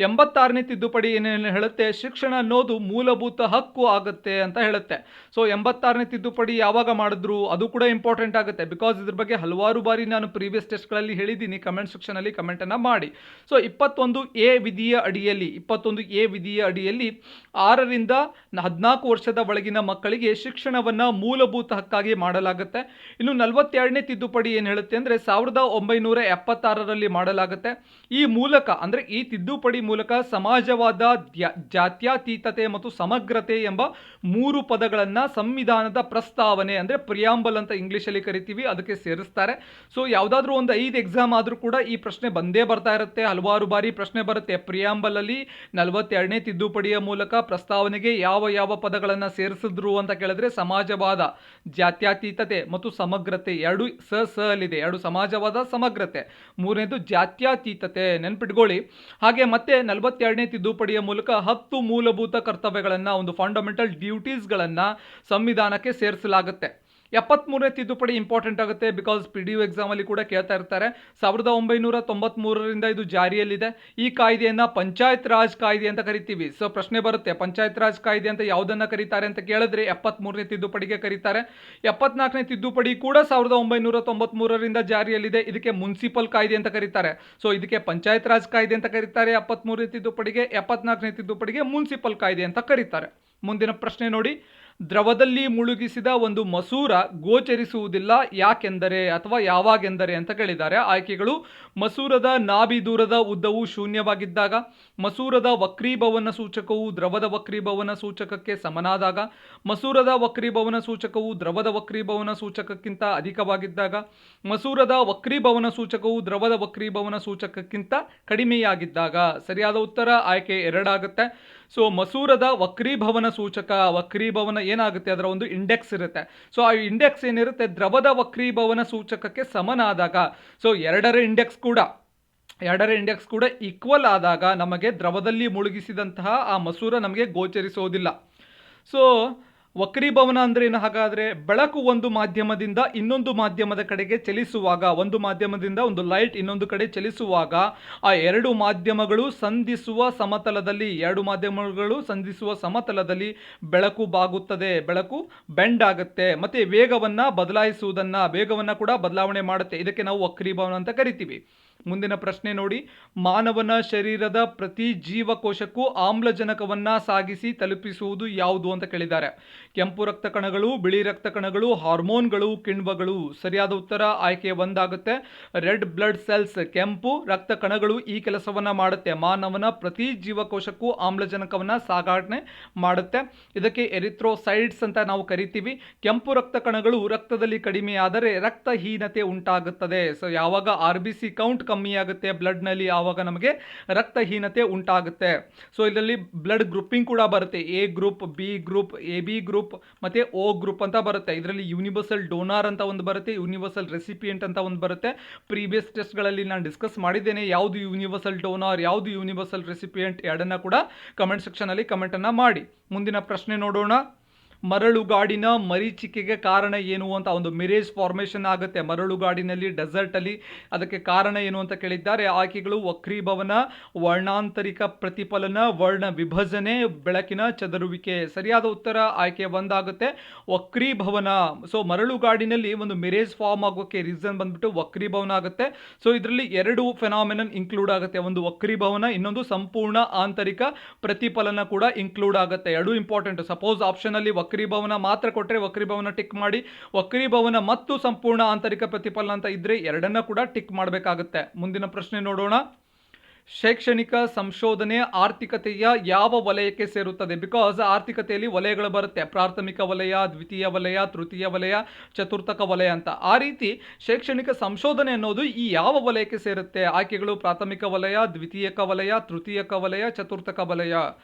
86ನೇ ತಿದ್ದುಪಡಿ ಏನೇನು ಹೇಳುತ್ತೆ, ಶಿಕ್ಷಣ ಅನ್ನೋದು ಮೂಲಭೂತ ಹಕ್ಕು ಆಗುತ್ತೆ ಅಂತ ಹೇಳುತ್ತೆ. ಸೊ 86ನೇ ತಿದ್ದುಪಡಿ ಯಾವಾಗ ಮಾಡಿದ್ರು ಅದು ಕೂಡ ಇಂಪಾರ್ಟೆಂಟ್ ಆಗುತ್ತೆ, ಬಿಕಾಸ್ ಇದ್ರ ಬಗ್ಗೆ ಹಲವಾರು ಬಾರಿ ನಾನು ಪ್ರೀವಿಯಸ್ ಟೆಸ್ಟ್ಗಳಲ್ಲಿ ಹೇಳಿದ್ದೀನಿ. ಕಮೆಂಟ್ ಸೆಕ್ಷನ್ ಅಲ್ಲಿ ಕಮೆಂಟ್ ಅನ್ನ ಮಾಡಿ. ಸೊ 21A ವಿಧಿಯ ಅಡಿಯಲ್ಲಿ 6ರಿಂದ 14 ವರ್ಷದ ಒಳಗಿನ ಮಕ್ಕಳಿಗೆ ಶಿಕ್ಷಣವನ್ನ ಮೂಲಭೂತ ಹಕ್ಕಾಗಿ ಮಾಡಲಾಗುತ್ತೆ. ಇನ್ನು 42ನೇ ತಿದ್ದುಪಡಿ ಏನು ಹೇಳುತ್ತೆ ಅಂದ್ರೆ 1976ರಲ್ಲಿ ಮಾಡಲಾಗುತ್ತೆ. ಈ ಮೂಲಕ ಅಂದ್ರೆ ಈ ತಿದ್ದುಪಡಿ ಮೂಲಕ ಸಮಾಜವಾದ, ಜಾತ್ಯತೀತತೆ ಮತ್ತು ಸಮಗ್ರತೆ ಎಂಬ 3 ಪದಗಳನ್ನ ಸಂವಿಧಾನದ ಪ್ರಸ್ತಾವನೆ ಅಂದ್ರೆ ಪ್ರಿಯಾಂಬಲ್ ಅಂತ ಇಂಗ್ಲಿಷ್ ಅಲ್ಲಿ ಕರಿತೀವಿ, ಅದಕ್ಕೆ ಸೇರಿಸ್ತಾರೆ. ಸೊ ಯಾವ್ದಾದ್ರು ಒಂದು 5 ಎಕ್ಸಾಮ್ ಆದ್ರೂ ಕೂಡ ಈ ಪ್ರಶ್ನೆ ಬಂದೇ ಬರ್ತಾ ಇರುತ್ತೆ, ಹಲವಾರು ಬಾರಿ ಪ್ರಶ್ನೆ ಬರುತ್ತೆ. ಪ್ರಿಯಾಂಬಲ್ ಅಲ್ಲಿ 42ನೇ ತಿದ್ದುಪಡಿಯ ಮೂಲಕ ಪ್ರಸ್ತಾವನೆಗೆ ಯಾವ ಯಾವ ಪದಗಳನ್ನ ಸೇರಿಸಿದ್ರು ಅಂತ ಕೇಳಿದ್ರೆ ಸಮಾಜವಾದ, ಜಾತ್ಯತೀತತೆ ಮತ್ತು ಸಮಗ್ರತೆ. 2 ಅಲ್ಲಿದೆ, 2 ಸಮಾಜವಾದ, ಸಮಗ್ರತೆ, 3ನೇದು ಜಾತ್ಯತೀತತೆ. ನೆನ್ಪಿಟ್ಕೊಳ್ಳಿ. ಹಾಗೆ ಮತ್ತೆ 42ನೇ ತಿದ್ದುಪಡಿಯ ಮೂಲಕ 10 ಮೂಲಭೂತ ಕರ್ತವ್ಯಗಳನ್ನ, ಒಂದು ಫಂಡಮೆಂಟಲ್ ಡ್ಯೂಟೀಸ್ಗಳನ್ನ ಸಂವಿಧಾನಕ್ಕೆ ಸೇರಿಸಲಾಗುತ್ತೆ. 73ನೇ ತಿದ್ದುಪಡಿ ಇಂಪಾರ್ಟೆಂಟ್ ಆಗುತ್ತೆ, ಬಿಕಾಸ್ PDU ಎಕ್ಸಾಮ್ ಅಲ್ಲಿ ಕೂಡ ಕೇಳ್ತಾ ಇರ್ತಾರೆ. 1993ರಿಂದ ಇದು ಜಾರಿಯಲ್ಲಿದೆ. ಈ ಕಾಯ್ದೆಯನ್ನ ಪಂಚಾಯತ್ ರಾಜ್ ಕಾಯ್ದೆ ಅಂತ ಕರಿತೀವಿ. ಸೊ ಪ್ರಶ್ನೆ ಬರುತ್ತೆ, ಪಂಚಾಯತ್ ರಾಜ್ ಕಾಯ್ದೆ ಅಂತ ಯಾವುದನ್ನ ಕರೀತಾರೆ ಅಂತ ಕೇಳಿದ್ರೆ 73ನೇ ತಿದ್ದುಪಡಿಗೆ ಕರೀತಾರೆ. 74ನೇ ತಿದ್ದುಪಡಿ ಕೂಡ 1993ರಿಂದ ಜಾರಿಯಲ್ಲಿದೆ. ಇದಕ್ಕೆ ಮುನ್ಸಿಪಲ್ ಕಾಯ್ದೆ ಅಂತ ಕರೀತಾರೆ. ಸೊ ಇದಕ್ಕೆ ಪಂಚಾಯತ್ ರಾಜ್ ಕಾಯ್ದೆ ಅಂತ ಕರೀತಾರೆ 73ನೇ ತಿದ್ದುಪಡಿಗೆ, 74ನೇ ತಿದ್ದುಪಡಿಗೆ ಮುನ್ಸಿಪಲ್ ಕಾಯ್ದೆ ಅಂತ ಕರೀತಾರೆ. ಮುಂದಿನ ಪ್ರಶ್ನೆ ನೋಡಿ, ದ್ರವದಲ್ಲಿ ಮುಳುಗಿಸಿದ ಒಂದು ಮಸೂರ ಗೋಚರಿಸುವುದಿಲ್ಲ ಯಾಕೆಂದರೆ ಅಥವಾ ಯಾವಾಗೆಂದರೆ ಅಂತ ಕೇಳಿದ್ದಾರೆ. ಆಯ್ಕೆಗಳು: ಮಸೂರದ ನಾಭಿ ದೂರದ ಉದ್ದವು ಶೂನ್ಯವಾಗಿದ್ದಾಗ, ಮಸೂರದ ವಕ್ರೀಭವನ ಸೂಚಕವು ದ್ರವದ ವಕ್ರೀಭವನ ಸೂಚಕಕ್ಕೆ ಸಮನಾದಾಗ, ಮಸೂರದ ವಕ್ರೀಭವನ ಸೂಚಕವು ದ್ರವದ ವಕ್ರೀಭವನ ಸೂಚಕಕ್ಕಿಂತ ಅಧಿಕವಾಗಿದ್ದಾಗ, ಮಸೂರದ ವಕ್ರೀಭವನ ಸೂಚಕವು ದ್ರವದ ವಕ್ರೀಭವನ ಸೂಚಕಕ್ಕಿಂತ ಕಡಿಮೆಯಾಗಿದ್ದಾಗ. ಸರಿಯಾದ ಉತ್ತರ ಆಯ್ಕೆ 2 ಆಗುತ್ತೆ. ಸೊ ಮಸೂರದ ವಕ್ರೀಭವನ ಸೂಚಕ, ವಕ್ರೀಭವನ ಏನಾಗುತ್ತೆ, ಅದರ ಒಂದು ಇಂಡೆಕ್ಸ್ ಇರುತ್ತೆ. ಸೊ ಆ ಇಂಡೆಕ್ಸ್ ಏನಿರುತ್ತೆ ದ್ರವದ ವಕ್ರೀಭವನ ಸೂಚಕಕ್ಕೆ ಸಮನಾದಾಗ, ಸೊ ಎರಡರ ಇಂಡೆಕ್ಸ್ ಕೂಡ ಈಕ್ವಲ್ ಆದಾಗ ನಮಗೆ ದ್ರವದಲ್ಲಿ ಮುಳುಗಿಸಿದಂತಹ ಆ ಮಸೂರ ನಮಗೆ ಗೋಚರಿಸೋದಿಲ್ಲ. ಸೊ ವಕ್ರೀಭವನ ಅಂದ್ರೆ ಏನು ಹಾಗಾದ್ರೆ? ಬೆಳಕು ಒಂದು ಮಾಧ್ಯಮದಿಂದ ಇನ್ನೊಂದು ಮಾಧ್ಯಮದ ಕಡೆಗೆ ಚಲಿಸುವಾಗ, ಒಂದು ಮಾಧ್ಯಮದಿಂದ ಒಂದು ಲೈಟ್ ಇನ್ನೊಂದು ಕಡೆ ಚಲಿಸುವಾಗ ಆ ಎರಡು ಮಾಧ್ಯಮಗಳು ಸಂಧಿಸುವ ಸಮತಲದಲ್ಲಿ ಬೆಳಕು ಬಾಗುತ್ತದೆ, ಬೆಳಕು ಬೆಂಡ್ ಆಗುತ್ತೆ, ಮತ್ತೆ ವೇಗವನ್ನ ಕೂಡ ಬದಲಾವಣೆ ಮಾಡುತ್ತೆ. ಇದಕ್ಕೆ ನಾವು ವಕ್ರೀಭವನ ಅಂತ ಕರಿತೀವಿ. ಮುಂದಿನ ಪ್ರಶ್ನೆ ನೋಡಿ, ಮಾನವನ ಶರೀರದ ಪ್ರತಿ ಜೀವಕೋಶಕ್ಕೂ ಆಮ್ಲಜನಕವನ್ನ ಸಾಗಿಸಿ ತಲುಪಿಸುವುದು ಯಾವುದು ಅಂತ ಕೇಳಿದ್ದಾರೆ. ಕೆಂಪು ರಕ್ತ ಕಣಗಳು, ಬಿಳಿ ರಕ್ತ ಕಣಗಳು, ಹಾರ್ಮೋನ್ಗಳು, ಕಿಣ್ವಗಳು. ಸರಿಯಾದ ಉತ್ತರ ಆಯ್ಕೆ 1 ಆಗುತ್ತೆ. ರೆಡ್ ಬ್ಲಡ್ ಸೆಲ್ಸ್, ಕೆಂಪು ರಕ್ತ ಕಣಗಳು ಈ ಕೆಲಸವನ್ನ ಮಾಡುತ್ತೆ. ಮಾನವನ ಪ್ರತಿ ಜೀವಕೋಶಕ್ಕೂ ಆಮ್ಲಜನಕವನ್ನ ಸಾಗಣೆ ಮಾಡುತ್ತೆ. ಇದಕ್ಕೆ ಎರಿಥ್ರೋಸೈಟ್ಸ್ ಅಂತ ನಾವು ಕರಿತೀವಿ. ಕೆಂಪು ರಕ್ತ ಕಣಗಳು ರಕ್ತದಲ್ಲಿ ಕಡಿಮೆಯಾದರೆ ರಕ್ತಹೀನತೆ ಉಂಟಾಗುತ್ತದೆ. ಸೊ ಯಾವಾಗ RBC ಕೌಂಟ್ ಕಮ್ಮಿ ಆಗುತ್ತೆ ಬ್ಲಡ್ ನಲ್ಲಿ, ಆವಾಗ ನಮಗೆ ರಕ್ತಹೀನತೆ ಉಂಟಾಗುತ್ತೆ. ಸೊ ಇದರಲ್ಲಿ ಬ್ಲಡ್ ಗ್ರೂಪಿಂಗ್ ಕೂಡ ಬರುತ್ತೆ. A group, B group, AB group ಮತ್ತೆ O ಗ್ರೂಪ್ ಅಂತ ಬರುತ್ತೆ. ಇದರಲ್ಲಿ ಯೂನಿವರ್ಸಲ್ ಡೋನಾರ್ ಅಂತ ಒಂದು ಬರುತ್ತೆ, ಯೂನಿವರ್ಸಲ್ ರೆಸಿಪಿಯೆಂಟ್ ಅಂತ ಒಂದು ಬರುತ್ತೆ. ಪ್ರೀವಿಯಸ್ ಟೆಸ್ಟ್ಗಳಲ್ಲಿ ನಾನು ಡಿಸ್ಕಸ್ ಮಾಡಿದ್ದೇನೆ ಯಾವುದು ಯೂನಿವರ್ಸಲ್ ಡೋನಾರ್, ಯಾವುದು ಯೂನಿವರ್ಸಲ್ ರೆಸಿಪಿಯೆಂಟ್, ಎರಡನ್ನ ಕೂಡ ಕಮೆಂಟ್ ಸೆಕ್ಷನ್ ಅಲ್ಲಿ ಕಮೆಂಟ್ ಅನ್ನ ಮಾಡಿ. ಮುಂದಿನ ಪ್ರಶ್ನೆ ನೋಡೋಣ. ಮರಳುಗಾಡಿನ ಮರೀಚಿಕೆಗೆ ಕಾರಣ ಏನು ಅಂತ, ಒಂದು ಮಿರೇಜ್ ಫಾರ್ಮೇಷನ್ ಆಗುತ್ತೆ ಮರಳುಗಾಡಿನಲ್ಲಿ, ಡೆಸರ್ಟ್ ಅಲ್ಲಿ. ಅದಕ್ಕೆ ಕಾರಣ ಏನು ಅಂತ ಕೇಳಿದ್ದಾರೆ. ಆಯ್ಕೆಗಳು ವಕ್ರೀಭವನ, ವರ್ಣಾಂತರಿಕ ಪ್ರತಿಫಲನ, ವರ್ಣ ವಿಭಜನೆ, ಬೆಳಕಿನ ಚದುರುವಿಕೆ. ಸರಿಯಾದ ಉತ್ತರ ಆಯ್ಕೆ 1 ಆಗುತ್ತೆ, ವಕ್ರೀಭವನ. ಸೊ ಮರಳುಗಾಡಿನಲ್ಲಿ ಒಂದು ಮಿರೇಜ್ ಫಾರ್ಮ್ ಆಗೋಕೆ ರೀಸನ್ ಬಂದ್ಬಿಟ್ಟು ವಕ್ರೀಭವನ ಆಗುತ್ತೆ. ಸೊ ಇದರಲ್ಲಿ ಎರಡು ಫೆನಾಮಿನನ್ ಇನ್ಕ್ಲೂಡ್ ಆಗುತ್ತೆ, ಒಂದು ವಕ್ರೀಭವನ, ಇನ್ನೊಂದು ಸಂಪೂರ್ಣ ಆಂತರಿಕ ಪ್ರತಿಫಲನ ಕೂಡ ಇನ್ಕ್ಲೂಡ್ ಆಗುತ್ತೆ. ಎರಡು ಇಂಪಾರ್ಟೆಂಟ್. ಸಪೋಸ್ ಆಪ್ಷನ್ ಅಲ್ಲಿ ವಕ್ರೀಭವನ ಮಾತ್ರ ಕೊಟ್ಟರೆ ವಕ್ರೀಭವನ ಟಿಕ್ ಮಾಡಿ, ವಕ್ರೀಭವನ ಮತ್ತು ಸಂಪೂರ್ಣ ಆಂತರಿಕ ಪ್ರತಿಫಲನ ಅಂತ ಇದ್ರೆ ಎರಡನ್ನ ಕೂಡ ಟಿಕ್ ಮಾಡಬೇಕಾಗುತ್ತೆ. ಮುಂದಿನ ಪ್ರಶ್ನೆ ನೋಡೋಣ. ಶೈಕ್ಷಣಿಕ ಸಂಶೋಧನೆ ಆರ್ಥಿಕತೆಯ ಯಾವ ವಲಯಕ್ಕೆ ಸೇರುತ್ತದೆ? ಬಿಕಾಸ್ ಆರ್ಥಿಕತೆಯಲ್ಲಿ ವಲಯಗಳು ಬರುತ್ತೆ, ಪ್ರಾಥಮಿಕ ವಲಯ, ದ್ವಿತೀಯ ವಲಯ, ತೃತೀಯ ವಲಯ, ಚತುರ್ಥಕ ವಲಯ ಅಂತ. ಆ ರೀತಿ ಶೈಕ್ಷಣಿಕ ಸಂಶೋಧನೆ ಅನ್ನೋದು ಈ ಯಾವ ವಲಯಕ್ಕೆ ಸೇರುತ್ತೆ? ಆಯ್ಕೆಗಳು ಪ್ರಾಥಮಿಕ ವಲಯ, ದ್ವಿತೀಯಕ ವಲಯ, ತೃತೀಯಕ ವಲಯ, ಚತುರ್ಥಕ ವಲಯ.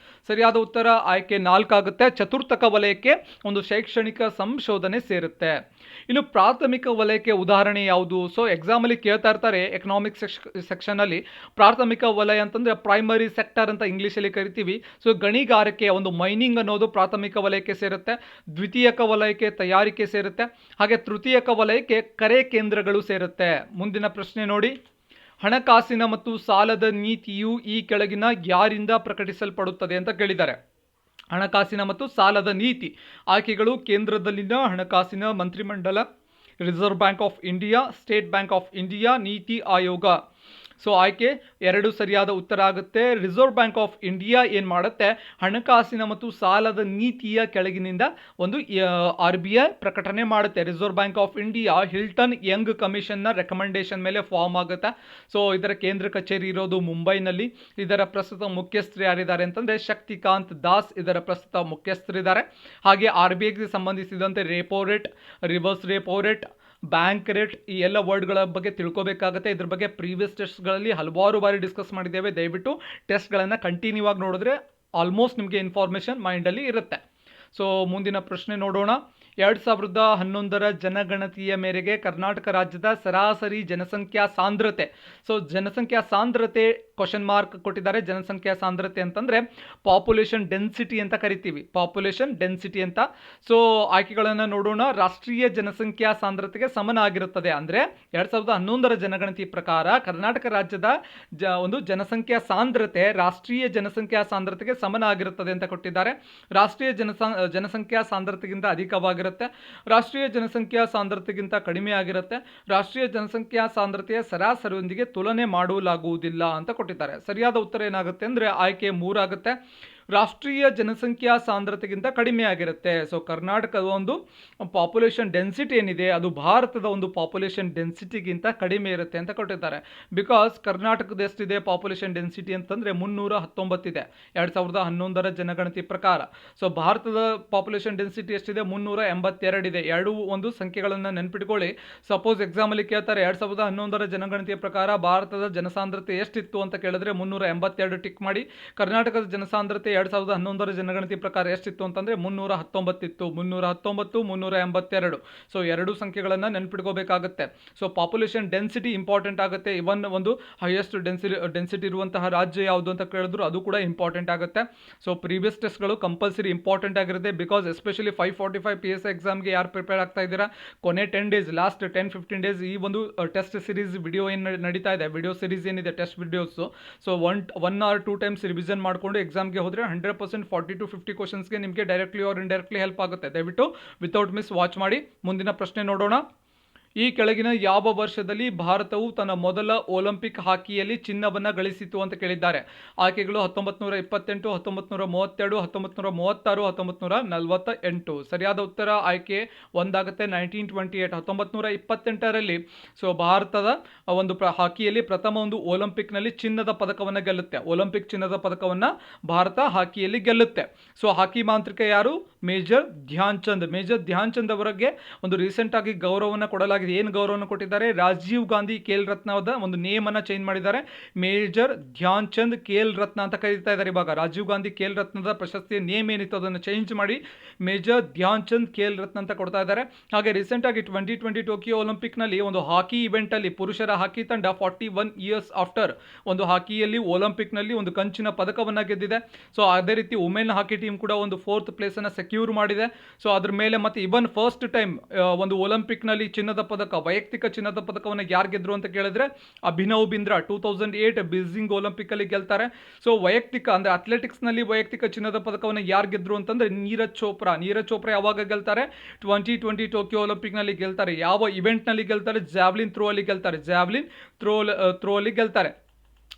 ಸರಿಯಾದ ಉತ್ತರ ಆಯ್ಕೆ 4 ಆಗುತ್ತೆ, ಚತುರ್ಥಕ ವಲಯಕ್ಕೆ ಒಂದು ಶೈಕ್ಷಣಿಕ ಸಂಶೋಧನೆ ಸೇರುತ್ತೆ. ಇನ್ನು ಪ್ರಾಥಮಿಕ ವಲಯಕ್ಕೆ ಉದಾಹರಣೆ ಯಾವುದು? ಸೊ ಎಕ್ಸಾಮ್ ಅಲ್ಲಿ ಕೇಳ್ತಾ ಇರ್ತಾರೆ ಎಕನಾಮಿಕ್ಸ್ ಸೆಕ್ಷನ್ ಅಲ್ಲಿ. ಪ್ರಾಥಮಿಕ ವಲಯ ಅಂತಂದ್ರೆ ಪ್ರೈಮರಿ ಸೆಕ್ಟರ್ ಅಂತ ಇಂಗ್ಲಿಷ್ ಅಲ್ಲಿ ಕರಿತೀವಿ. ಸೊ ಗಣಿಗಾರಿಕೆ, ಒಂದು ಮೈನಿಂಗ್ ಅನ್ನೋದು ಪ್ರಾಥಮಿಕ ವಲಯಕ್ಕೆ ಸೇರುತ್ತೆ. ದ್ವಿತೀಯಕ ವಲಯಕ್ಕೆ ತಯಾರಿಕೆ ಸೇರುತ್ತೆ. ಹಾಗೆ ತೃತೀಯಕ ವಲಯಕ್ಕೆ ಕರೆ ಕೇಂದ್ರಗಳು ಸೇರುತ್ತೆ. ಮುಂದಿನ ಪ್ರಶ್ನೆ ನೋಡಿ. ಹಣಕಾಸಿನ ಮತ್ತು ಸಾಲದ ನೀತಿಯು ಈ ಕೆಳಗಿನ ಯಾರಿಂದ ಪ್ರಕಟಿಸಲ್ಪಡುತ್ತದೆ ಅಂತ ಕೇಳಿದ್ದಾರೆ. ಹಣಕಾಸಿನ ಮತ್ತು ಸಾಲದ ನೀತಿ. ಆಯ್ಕೆಗಳು ಕೇಂದ್ರದಲ್ಲಿನ ಹಣಕಾಸಿನ ಮಂತ್ರಿಮಂಡಲ, Reserve Bank of India, State Bank of India, NITI Aayog. So ಆಯ್ಕೆ 2 ಸರಿಯಾದ ಉತ್ತರ ಆಗುತ್ತೆ. ರಿಸರ್ವ್ ಬ್ಯಾಂಕ್ ಆಫ್ ಇಂಡಿಯಾ ಏನು ಮಾಡುತ್ತೆ, ಹಣಕಾಸಿನ ಮತ್ತು ಸಾಲದ ನೀತಿಯ ಕೆಳಗಿನಿಂದ ಒಂದು RBI ಪ್ರಕಟಣೆ ಮಾಡುತ್ತೆ. Reserve Bank of India Hilton Young ಕಮಿಷನ್ನ ರೆಕಮೆಂಡೇಶನ್ ಮೇಲೆ ಫಾರ್ಮ್ ಆಗುತ್ತೆ. ಸೊ ಇದರ ಕೇಂದ್ರ ಕಚೇರಿ ಇರೋದು ಮುಂಬೈನಲ್ಲಿ. ಇದರ ಪ್ರಸ್ತುತ ಮುಖ್ಯಸ್ಥರು ಯಾರಿದ್ದಾರೆ ಅಂತಂದರೆ ಶಕ್ತಿಕಾಂತ್ ದಾಸ್ ಇದರ ಪ್ರಸ್ತುತ ಮುಖ್ಯಸ್ಥರಿದ್ದಾರೆ. ಹಾಗೆ RBIಗೆ ಸಂಬಂಧಿಸಿದಂತೆ repo rate, reverse repo rate, bank rate, ಈ ಎಲ್ಲ ವರ್ಡ್ಗಳ ಬಗ್ಗೆ ತಿಳ್ಕೊಬೇಕಾಗುತ್ತೆ. ಇದ್ರ ಬಗ್ಗೆ ಪ್ರೀವಿಯಸ್ ಟೆಸ್ಟ್ಗಳಲ್ಲಿ ಹಲವಾರು ಬಾರಿ ಡಿಸ್ಕಸ್ ಮಾಡಿದ್ದೇವೆ. ದಯವಿಟ್ಟು ಟೆಸ್ಟ್ಗಳನ್ನು ಕಂಟಿನ್ಯೂ ಆಗಿ ನೋಡಿದ್ರೆ ಆಲ್ಮೋಸ್ಟ್ ನಿಮಗೆ ಇನ್ಫಾರ್ಮೇಷನ್ ಮೈಂಡಲ್ಲಿ ಇರುತ್ತೆ. ಸೊ ಮುಂದಿನ ಪ್ರಶ್ನೆ ನೋಡೋಣ. 2011ರ ಜನಗಣತಿಯ ಮೇರೆಗೆ ಕರ್ನಾಟಕ ರಾಜ್ಯದ ಸರಾಸರಿ ಜನಸಂಖ್ಯಾ ಸಾಂದ್ರತೆ. ಸೊ ಜನಸಂಖ್ಯಾ ಸಾಂದ್ರತೆ ಕ್ವಶನ್ ಮಾರ್ಕ್ ಕೊಟ್ಟಿದ್ದಾರೆ. ಜನಸಂಖ್ಯಾ ಸಾಂದ್ರತೆ ಅಂತಂದರೆ ಪಾಪ್ಯುಲೇಷನ್ ಡೆನ್ಸಿಟಿ ಅಂತ ಕರಿತೀವಿ, ಪಾಪ್ಯುಲೇಷನ್ ಡೆನ್ಸಿಟಿ ಅಂತ. ಸೊ ಆಯ್ಕೆಗಳನ್ನು ನೋಡೋಣ. ರಾಷ್ಟ್ರೀಯ ಜನಸಂಖ್ಯಾ ಸಾಂದ್ರತೆಗೆ ಸಮನಾಗಿರುತ್ತದೆ. ಅಂದರೆ 2011ರ ಜನಗಣತಿ ಪ್ರಕಾರ ಕರ್ನಾಟಕ ರಾಜ್ಯದ ಒಂದು ಜನಸಂಖ್ಯಾ ಸಾಂದ್ರತೆ ರಾಷ್ಟ್ರೀಯ ಜನಸಂಖ್ಯಾ ಸಾಂದ್ರತೆಗೆ ಸಮನಾಗಿರುತ್ತದೆ ಅಂತ ಕೊಟ್ಟಿದ್ದಾರೆ. ರಾಷ್ಟ್ರೀಯ ಜನಸಂಖ್ಯಾ ಸಾಂದ್ರತೆಗಿಂತ ಅಧಿಕವಾಗಿರುತ್ತೆ, ರಾಷ್ಟ್ರೀಯ ಜನಸಂಖ್ಯಾ ಸಾಂದ್ರತೆಗಿಂತ ಕಡಿಮೆ ಆಗಿರುತ್ತೆ, ರಾಷ್ಟ್ರೀಯ ಜನಸಂಖ್ಯಾ ಸಾಂದ್ರತೆಯ ಸರಾಸರಿಯೊಂದಿಗೆ ತುಲನೆ ಮಾಡಲಾಗುವುದಿಲ್ಲ ಅಂತ ಕೊಟ್ಟಿದ್ದಾರೆ. ಸರಿಯಾದ ಉತ್ತರ ಏನಾಗುತ್ತೆ ಅಂದರೆ ಆಯ್ಕೆ 3 ಆಗುತ್ತೆ. ರಾಷ್ಟ್ರೀಯ ಜನಸಂಖ್ಯಾ ಸಾಂದ್ರತೆಗಿಂತ ಕಡಿಮೆ ಆಗಿರುತ್ತೆ. ಸೊ ಕರ್ನಾಟಕದ ಒಂದು ಪಾಪ್ಯುಲೇಷನ್ ಡೆನ್ಸಿಟಿ ಏನಿದೆ ಅದು ಭಾರತದ ಒಂದು ಪಾಪ್ಯುಲೇಷನ್ ಡೆನ್ಸಿಟಿಗಿಂತ ಕಡಿಮೆ ಇರುತ್ತೆ ಅಂತ ಕೊಟ್ಟಿದ್ದಾರೆ. ಬಿಕಾಸ್ ಕರ್ನಾಟಕದ ಎಷ್ಟಿದೆ ಪಾಪ್ಯುಲೇಷನ್ ಡೆನ್ಸಿಟಿ ಅಂತಂದರೆ 319 ಇದೆ 2011ರ ಜನಗಣತಿ ಪ್ರಕಾರ. ಸೊ ಭಾರತದ ಪಾಪ್ಯುಲೇಷನ್ ಡೆನ್ಸಿಟಿ ಎಷ್ಟಿದೆ 382 ಇದೆ. ಎರಡು ಒಂದು ಸಂಖ್ಯೆಗಳನ್ನು ನೆನ್ಪಿಟ್ಕೊಳ್ಳಿ. ಸಪೋಸ್ ಎಕ್ಸಾಮಲ್ಲಿ ಕೇಳ್ತಾರೆ 2011ರ ಜನಗಣತಿಯ ಪ್ರಕಾರ ಭಾರತದ ಜನಸಾಂದ್ರತೆ ಎಷ್ಟಿತ್ತು ಅಂತ ಕೇಳಿದ್ರೆ 382 ಟಿಕ್ ಮಾಡಿ. ಕರ್ನಾಟಕದ ಜನಸಾಂದ್ರತೆ 2011ರ ಜನಗಣತಿ ಪ್ರಕಾರ ಎಷ್ಟಿತ್ತು ಅಂತಂದರೆ 319 ಇತ್ತು. 319, 382. ಸೊ ಎರಡು ಸಂಖ್ಯೆಗಳನ್ನು ನೆನ್ಪಿಟ್ಕೋಬೇಕಾಗುತ್ತೆ. ಸೊ ಪಾಪ್ಯುಲೇಷನ್ ಡೆನ್ಸಿಟಿ ಇಂಪಾರ್ಟೆಂಟ್ ಆಗುತ್ತೆ. ಇವನ್ ಒಂದು ಹೈಯೆಸ್ಟ್ ಡೆನ್ಸಿಟಿ ಇರುವಂತಹ ರಾಜ್ಯ ಯಾವುದು ಅಂತ ಕೇಳಿದ್ರು ಅದು ಕೂಡ ಇಂಪಾರ್ಟೆಂಟ್ ಆಗುತ್ತೆ. ಸೊ ಪ್ರೀವಿಯಸ್ ಟೆಸ್ಟ್ಗಳು ಕಂಪಲ್ಸರಿ ಇಂಪಾರ್ಟೆಂಟ್ ಆಗಿರುತ್ತೆ. ಬಿಕಾಸ್ ಎಸ್ಪೆಷಲಿ 545 PSI ಎಕ್ಸಾಮ್ಗೆ ಯಾರು ಪ್ರಿಪೇರ್ ಆಗ್ತಾ ಇದ್ದೀರಾ, ಕೊನೆ 10 ಡೇಸ್, ಲಾಸ್ಟ್ 10-15 ಡೇಸ್ ಈ ಒಂದು ಟೆಸ್ಟ್ ಸಿರೀಸ್ ವಿಡಿಯೋ ಏನು ನಡೀತಾ ಇದೆ, ವಿಡಿಯೋ ಸಿರೀಸ್ ಏನಿದೆ test videos, so 1 or 2 times revision ಮಾಡಿಕೊಂಡು ಎಕ್ಸಾಮ್ಗೆ ಹೋದರೆ 100% 40 to 50 ಕ್ವಶನ್ಸ್ಗೆ ನಿಮಗೆ ಡೈರೆಕ್ಟ್ಲಿ ಆರ್ ಇಂಡೈರೆಕ್ಟ್ಲಿ ಹೆಲ್ಪ್ ಆಗುತ್ತೆ. ದಯವಿಟ್ಟು ವಿತೌಟ್ ಮಿಸ್ ವಾಚ್ ಮಾಡಿ. ಮುಂದಿನ ಪ್ರಶ್ನೆ ನೋಡೋಣ. ಈ ಕೆಳಗಿನ ಯಾವ ವರ್ಷದಲ್ಲಿ ಭಾರತವು ತನ್ನ ಮೊದಲ ಒಲಿಂಪಿಕ್ ಹಾಕಿಯಲ್ಲಿ ಚಿನ್ನವನ್ನು ಗಳಿಸಿತು ಅಂತ ಕೇಳಿದ್ದಾರೆ. ಆಯ್ಕೆಗಳು 1928, 1932, 1936, 1948. ಸರಿಯಾದ ಉತ್ತರ ಆಯ್ಕೆ ಒಂದಾಗುತ್ತೆ 1928. 1928ರಲ್ಲಿ ಸೊ ಭಾರತದ ಒಂದು ಹಾಕಿಯಲ್ಲಿ ಪ್ರಥಮ ಒಂದು ಒಲಿಂಪಿಕ್ನಲ್ಲಿ ಚಿನ್ನದ ಪದಕವನ್ನು ಗೆಲ್ಲುತ್ತೆ. ಒಲಿಂಪಿಕ್ ಚಿನ್ನದ ಪದಕವನ್ನು ಭಾರತ ಹಾಕಿಯಲ್ಲಿ ಗೆಲ್ಲುತ್ತೆ. ಸೊ ಹಾಕಿ ಮಾಂತ್ರಿಕ ಯಾರು? ಮೇಜರ್ ಧ್ಯಾನ್ ಚಂದ್. ಮೇಜರ್ ಧ್ಯಾನ್ ಚಂದ್ ಅವರಿಗೆ ಒಂದು ರೀಸೆಂಟ್ ಆಗಿ ಗೌರವವನ್ನು ಕೊಡಲಾಗಿದೆ. ಏನು ಗೌರವವನ್ನು ಕೊಟ್ಟಿದ್ದಾರೆ? ರಾಜೀವ್ ಗಾಂಧಿ ಖೇಲ್ ರತ್ನದ ಒಂದು ನೇಮ್ ಅನ್ನ ಚೇಂಜ್ ಮಾಡಿದ್ದಾರೆ. ಮೇಜರ್ ಧ್ಯಾನ್ ಚಂದ್ ಖೇಲ್ ರತ್ನ ಅಂತ ಕರೀತಾ ಇದ್ದಾರೆ. ಇವಾಗ ರಾಜೀವ್ ಗಾಂಧಿ ಖೇಲ್ ರತ್ನದ ಪ್ರಶಸ್ತಿಯ ನೇಮ್ ಏನಿತ್ತು ಅದನ್ನು ಚೇಂಜ್ ಮಾಡಿ ಮೇಜರ್ ಧ್ಯಾನ್ ಚಂದ್ ಖೇಲ್ ರತ್ನ ಅಂತ ಕೊಡ್ತಾ ಇದ್ದಾರೆ. ಹಾಗೆ ರೀಸೆಂಟ್ ಆಗಿ 2020 ಟೋಕಿಯೋ ಒಲಿಂಪಿಕ್ ನಲ್ಲಿ ಒಂದು ಹಾಕಿ ಇವೆಂಟ್ ಅಲ್ಲಿ ಪುರುಷರ ಹಾಕಿ ತಂಡ 41 ಇಯರ್ಸ್ ಆಫ್ಟರ್ ಒಂದು ಹಾಕಿಯಲ್ಲಿ ಒಲಿಂಪಿಕ್ ನಲ್ಲಿ ಒಂದು ಕಂಚಿನ ಪದಕವನ್ನ ಗೆದ್ದಿದೆ. ಸೊ ಅದೇ ರೀತಿ ವುಮೆನ್ ಹಾಕಿ ಟೀಮ್ ಕೂಡ ಒಂದು 4th ಪ್ಲೇಸ್ ಅನ್ನ ಸೆಕ್ಯೂರ್ ಮಾಡಿದೆ. ಸೊ ಅದ್ರ ಮೇಲೆ ಮತ್ತೆ ಇವನ್ ಫಸ್ಟ್ ಟೈಮ್ ಒಂದು ಒಲಿಂಪಿಕ್ ನಲ್ಲಿ ಚಿನ್ನದ ಪದಕ, ವೈಯಕ್ತಿಕ ಚಿನ್ನದ ಪದಕವನ್ನು ಯಾರು ಗೆದ್ರು ಅಂತ ಕೇಳಿದ್ರೆ ಅಭಿನವ್ ಬಿಂದ್ರಾ 2008 ಬೀಜಿಂಗ್ ಒಲಿಂಪಿಕ್ ಅಲ್ಲಿ ಗೆಲ್ತಾರೆ. ಸೊ ವೈಯಕ್ತಿಕ ಅಂದ್ರೆ ಅಥ್ಲೆಟಿಕ್ಸ್ ನಲ್ಲಿ ವೈಯಕ್ತಿಕ ಚಿನ್ನದ ಪದಕವನ್ನು ಯಾರು ಗೆದ್ರು ಅಂತಂದ್ರೆ ನೀರಜ್ ಚೋಪ್ರಾ ಯಾವಾಗ ಗೆಲ್ತಾರೆ? 2020 ಟೋಕಿಯೋ ಒಲಿಂಪಿಕ್ ನಲ್ಲಿ ಗೆಲ್ತಾರೆ. ಯಾವ ಇವೆಂಟ್ ನಲ್ಲಿ ಗೆಲ್ತಾರೆ? ಜಾವ್ಲಿನ್ ಥ್ರೋ ಅಲ್ಲಿ ಗೆಲ್ತಾರೆ. ಥ್ರೋ ಅಲ್ಲಿ ಗೆಲ್ತಾರೆ.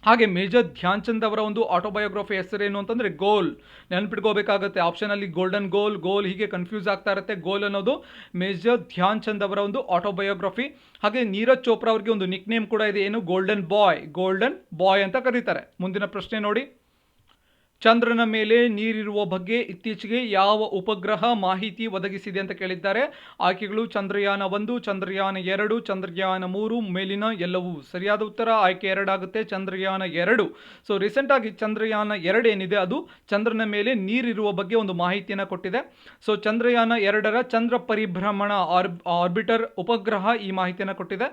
ಹಾಗೆ ಮೇಜರ್ ಧ್ಯಾನ್ ಚಂದ್ ಅವರ ಒಂದು ಆಟೋಬಯೋಗ್ರಫಿ ಹೆಸರೇನು ಅಂತಂದ್ರೆ ಗೋಲ್. ನೆನಪಿಟ್ಕೋಬೇಕಾಗುತ್ತೆ. ಆಪ್ಷನ್ ಅಲ್ಲಿ ಗೋಲ್ಡನ್ ಗೋಲ್ ಹೀಗೆ ಕನ್ಫ್ಯೂಸ್ ಆಗ್ತಾ ಇರುತ್ತೆ. ಗೋಲ್ ಅನ್ನೋದು ಮೇಜರ್ ಧ್ಯಾನ್ ಚಂದ್ ಅವರ ಒಂದು ಆಟೋಬಯೋಗ್ರಫಿ. ಹಾಗೆ ನೀರಜ್ ಚೋಪ್ರಾ ಅವರಿಗೆ ಒಂದು ನಿಕ್ ನೇಮ್ ಕೂಡ ಇದೆ. ಏನು? ಗೋಲ್ಡನ್ ಬಾಯ್ ಅಂತ ಕರೀತಾರೆ. ಮುಂದಿನ ಪ್ರಶ್ನೆ ನೋಡಿ. ಚಂದ್ರನ ಮೇಲೆ ನೀರಿರುವ ಬಗ್ಗೆ ಇತ್ತೀಚೆಗೆ ಯಾವ ಉಪಗ್ರಹ ಮಾಹಿತಿ ಒದಗಿಸಿದೆ ಅಂತ ಕೇಳಿದ್ದಾರೆ. ಆಯ್ಕೆಗಳು ಚಂದ್ರಯಾನ 1, ಚಂದ್ರಯಾನ 2, ಚಂದ್ರಯಾನ 3, ಮೇಲಿನ ಎಲ್ಲವೂ. ಸರಿಯಾದ ಉತ್ತರ ಆಯ್ಕೆ 2 ಆಗುತ್ತೆ, ಚಂದ್ರಯಾನ 2. ಸೊ ರೀಸೆಂಟ್ ಆಗಿ ಚಂದ್ರಯಾನ 2 ಏನಿದೆ ಅದು ಚಂದ್ರನ ಮೇಲೆ ನೀರಿರುವ ಬಗ್ಗೆ ಒಂದು ಮಾಹಿತಿಯನ್ನು ಕೊಟ್ಟಿದೆ. ಸೊ ಚಂದ್ರಯಾನ 2ರ ಚಂದ್ರ ಪರಿಭ್ರಮಣ ಆರ್ಬಿಟರ್ ಉಪಗ್ರಹ ಈ ಮಾಹಿತಿಯನ್ನು ಕೊಟ್ಟಿದೆ.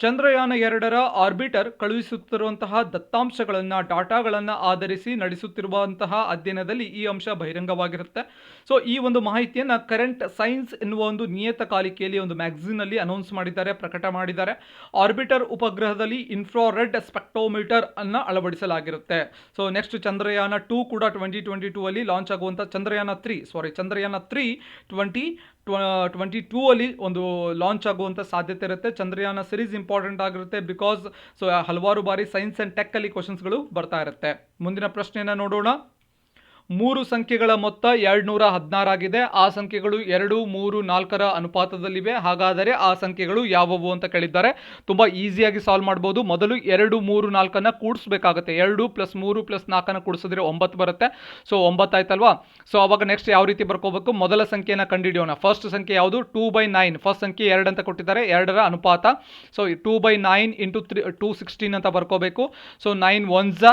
ಚಂದ್ರಯಾನ 2ರ ಆರ್ಬಿಟರ್ ಕಳುಹಿಸುತ್ತಿರುವಂತಹ ದತ್ತಾಂಶಗಳನ್ನು, ಡಾಟಾಗಳನ್ನು ಆಧರಿಸಿ ನಡೆಸುತ್ತಿರುವ ಅಧ್ಯಯನದಲ್ಲಿ ಈ ಅಂಶ ಬಹಿರಂಗವಾಗಿರುತ್ತೆ. ಸೊ ಈ ಒಂದು ಮಾಹಿತಿಯನ್ನು ಕರೆಂಟ್ ಸೈನ್ಸ್ ಎನ್ನುವ ಒಂದು ನಿಯತಕಾಲಿಕೆಯಲ್ಲಿ ಒಂದು ಮ್ಯಾಗಝಿನ್ ಅಲ್ಲಿ ಅನೌನ್ಸ್ ಮಾಡಿದ್ದಾರೆ, ಪ್ರಕಟ ಮಾಡಿದ್ದಾರೆ. ಆರ್ಬಿಟರ್ ಉಪಗ್ರಹದಲ್ಲಿ ಇನ್ಫ್ರಾರೆಡ್ ಸ್ಪೆಕ್ಟ್ರೋಮೀಟರ್ ಅನ್ನ ಅಳವಡಿಸಲಾಗಿರುತ್ತೆ. ಸೊ ನೆಕ್ಸ್ಟ್ ಚಂದ್ರಯಾನ 2 ಕೂಡ 2022 ಅಲ್ಲಿ ಲಾಂಚ್ ಆಗುವಂತ ಚಂದ್ರಯಾನ 3 2022 ಅಲ್ಲಿ ಒಂದು ಲಾಂಚ್ ಆಗುವಂಥ ಸಾಧ್ಯತೆ ಇರುತ್ತೆ. ಚಂದ್ರಯಾನ ಸಿರೀಸ್ ಇಂಪಾರ್ಟೆಂಟ್ ಆಗಿರುತ್ತೆ ಬಿಕಾಸ್ ಸೊ ಹಲವಾರು ಬಾರಿ ಸೈನ್ಸ್ ಅಂಡ್ ಟೆಕ್ ಅಲ್ಲಿ ಕ್ವಶನ್ಸ್ಗಳು ಬರ್ತಾ ಇರುತ್ತೆ. ಮುಂದಿನ ಪ್ರಶ್ನೆಯನ್ನು ನೋಡೋಣ. 3 ಸಂಖ್ಯೆಗಳ ಮೊತ್ತ 216 ಆಗಿದೆ. ಆ ಸಂಖ್ಯೆಗಳು 2, 3, 4ರ ಅನುಪಾತದಲ್ಲಿವೆ. ಹಾಗಾದರೆ ಆ ಸಂಖ್ಯೆಗಳು ಯಾವುವು ಅಂತ ಕೇಳಿದ್ದಾರೆ. ತುಂಬ ಈಸಿಯಾಗಿ ಸಾಲ್ವ್ ಮಾಡ್ಬೋದು. ಮೊದಲು 2, 3, 4 ಕೂಡಿಸ್ಬೇಕಾಗುತ್ತೆ. 2 + 3 + 4 ಕೂಡಿಸಿದ್ರೆ 9 ಬರುತ್ತೆ. ಸೊ 9 ಆಯ್ತಲ್ವಾ. ಸೊ ಅವಾಗ ನೆಕ್ಸ್ಟ್ ಯಾವ ರೀತಿ ಬರ್ಕೋಬೇಕು? ಮೊದಲ ಸಂಖ್ಯೆಯನ್ನು ಕಂಡುಹಿಡಿಯೋಣ. ಫಸ್ಟ್ ಸಂಖ್ಯೆ ಯಾವುದು? 2/9. ಫಸ್ಟ್ ಸಂಖ್ಯೆ 2 ಅಂತ ಕೊಟ್ಟಿದ್ದಾರೆ, 2ರ ಅನುಪಾತ. ಸೊ 2/9 × 216 ಅಂತ ಬರ್ಕೋಬೇಕು. So 9 1s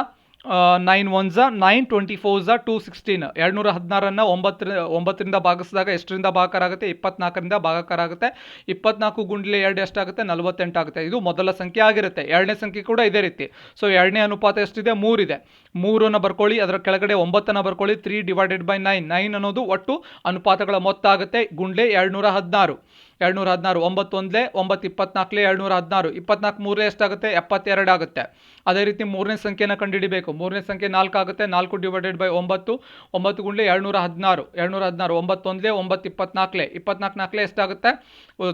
9 24s 216. 216 9ರಿಂದ ಭಾಗಿಸಿದಾಗ ಎಷ್ಟರಿಂದ ಭಾಗಾಕಾರ ಆಗುತ್ತೆ? 24ರಿಂದ ಭಾಗಾಕಾರ ಆಗುತ್ತೆ. 24 × 2 ಎಷ್ಟಾಗುತ್ತೆ? 48 ಆಗುತ್ತೆ. ಇದು ಮೊದಲ ಸಂಖ್ಯೆ ಆಗಿರುತ್ತೆ. ಎರಡನೇ ಸಂಖ್ಯೆ ಕೂಡ ಇದೇ ರೀತಿ. ಸೊ ಎರಡನೇ ಅನುಪಾತ ಎಷ್ಟಿದೆ? 3 ಇದೆ. 3 ಬರ್ಕೊಳ್ಳಿ, ಅದರ ಕೆಳಗಡೆ 9 ಬರ್ಕೊಳ್ಳಿ. 3/9. 9 ಅನ್ನೋದು ಒಟ್ಟು ಅನುಪಾತಗಳ ಮೊತ್ತ ಆಗುತ್ತೆ. ಗುಂಡ್ಲೆ 216. 9 1 9 24 216. 24 3 ಎಷ್ಟಾಗುತ್ತೆ? 72 ಆಗುತ್ತೆ. ಅದೇ ರೀತಿ ಮೂರನೇ ಸಂಖ್ಯೆನ ಕಂಡುಹಿಡಿಬೇಕು. ಮೂರನೇ ಸಂಖ್ಯೆ 4 ಆಗುತ್ತೆ. 4 / 9 9 × 216. 9 1 9 24 24 ಎಷ್ಟಾಗುತ್ತೆ?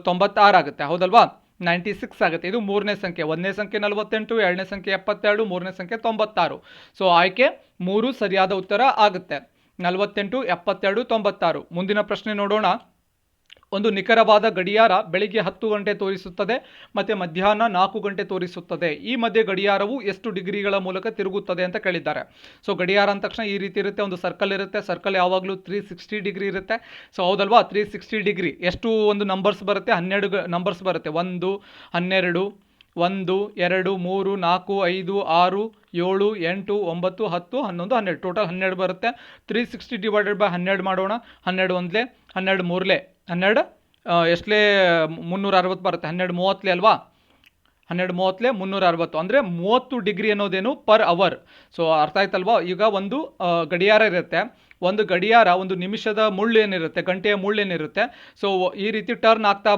96 ಆಗುತ್ತೆ. ಹೌದಲ್ವಾ? 96 ಆಗುತ್ತೆ. ಇದು ಮೂರನೇ ಸಂಖ್ಯೆ. ಒಂದನೇ ಸಂಖ್ಯೆ 48, ಎರಡನೇ ಸಂಖ್ಯೆ 72, ಮೂರನೇ ಸಂಖ್ಯೆ 96. ಸೊ ಆಯ್ಕೆ 3 ಸರಿಯಾದ ಉತ್ತರ ಆಗುತ್ತೆ. 48, 72, 96. ಮುಂದಿನ ಪ್ರಶ್ನೆ ನೋಡೋಣ. ಒಂದು ನಿಖರವಾದ ಗಡಿಯಾರ ಬೆಳಿಗ್ಗೆ 10 ಗಂಟೆ ತೋರಿಸುತ್ತದೆ ಮತ್ತು ಮಧ್ಯಾಹ್ನ 4 ಗಂಟೆ ತೋರಿಸುತ್ತದೆ. ಈ ಮಧ್ಯೆ ಗಡಿಯಾರವು ಎಷ್ಟು ಡಿಗ್ರಿಗಳ ಮೂಲಕ ತಿರುಗುತ್ತದೆ ಅಂತ ಕೇಳಿದ್ದಾರೆ. ಸೊ ಗಡಿಯಾರ ಅಂದ ತಕ್ಷಣ ಈ ರೀತಿ ಇರುತ್ತೆ. ಒಂದು ಸರ್ಕಲ್ ಇರುತ್ತೆ. ಸರ್ಕಲ್ ಯಾವಾಗಲೂ 360 ಡಿಗ್ರಿ ಇರುತ್ತೆ. ಸೊ ಹೌದಲ್ವಾ? 360 ಡಿಗ್ರಿ ಎಷ್ಟು ಒಂದು ನಂಬರ್ಸ್ ಬರುತ್ತೆ? 12 ನಂಬರ್ಸ್ ಬರುತ್ತೆ. 1, 12, 1 2 3 4 5 6 7 8 9 10 11 12 ಟೋಟಲ್ 12 ಬರುತ್ತೆ. 360 ಡಿವೈಡೆಡ್ ಬೈ 12 ಮಾಡೋಣ. 12 ಒಂದ್ಲೆ 12 ಮೂರ್ಲೆ 12 ಎಷ್ಟಲೇ 360 ಬರುತ್ತೆ. 12 30 ಅಲ್ವಾ, 12 30 360 ಅಂದರೆ 30 ಡಿಗ್ರಿ ಅನ್ನೋದೇನು ಪರ್ ಅವರ್. ಸೊ ಅರ್ಥ ಆಯ್ತಲ್ವಾ. ಈಗ ಒಂದು ಗಡಿಯಾರ ಇರುತ್ತೆ, ಒಂದು ಗಡಿಯಾರ ಒಂದು ನಿಮಿಷದ ಮುಳ್ಳು ಏನಿರುತ್ತೆ, ಗಂಟೆಯ ಮುಳ್ಳು ಏನಿರುತ್ತೆ, ಸೊ ಈ ರೀತಿ ಟರ್ನ್ ಆಗ್ತಾ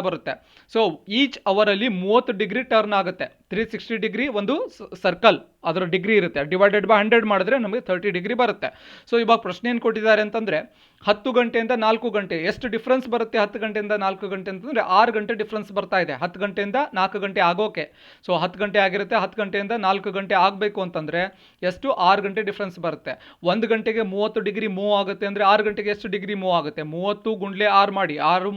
ಬರುತ್ತೆ. ಸೊ ಈಚ್ ಅವರಲ್ಲಿ 30 ಡಿಗ್ರಿ ಟರ್ನ್ ಆಗುತ್ತೆ. 360 ಡಿಗ್ರಿ ಒಂದು ಸರ್ಕಲ್ ಅದರ ಡಿಗ್ರಿ ಇರುತ್ತೆ, ಡಿವೈಡೆಡ್ ಬೈ 100 ಮಾಡಿದ್ರೆ ನಮಗೆ 30 ಡಿಗ್ರಿ ಬರುತ್ತೆ. ಸೊ ಇವಾಗ ಪ್ರಶ್ನೆ ಏನು ಕೊಟ್ಟಿದ್ದಾರೆ ಅಂತಂದರೆ 10 ಗಂಟೆಯಿಂದ 4 ಗಂಟೆ ಎಷ್ಟು ಡಿಫ್ರೆನ್ಸ್ ಬರುತ್ತೆ. 10 ಗಂಟೆಯಿಂದ 4 ಗಂಟೆ ಅಂತಂದರೆ 6 ಗಂಟೆ ಡಿಫ್ರೆನ್ಸ್ ಬರ್ತಾ ಇದೆ 10 ಗಂಟೆಯಿಂದ 4 ಗಂಟೆ ಆಗೋಕೆ. ಸೊ 10 ಗಂಟೆ ಆಗಿರುತ್ತೆ, 10 ಗಂಟೆಯಿಂದ 4 ಗಂಟೆ ಆಗಬೇಕು ಅಂತಂದರೆ ಎಷ್ಟು 6 ಗಂಟೆ ಡಿಫ್ರೆನ್ಸ್ ಬರುತ್ತೆ. 1 ಗಂಟೆಗೆ 30 ಡಿಗ್ರಿ ಮೂವ್ ಆಗುತ್ತೆ ಅಂದರೆ 6 ಗಂಟೆಗೆ ಎಷ್ಟು ಡಿಗ್ರಿ ಮೂವ್ ಆಗುತ್ತೆ. 30 ಗುಂಡ್ಲೆ 6 ಮಾಡಿ, 6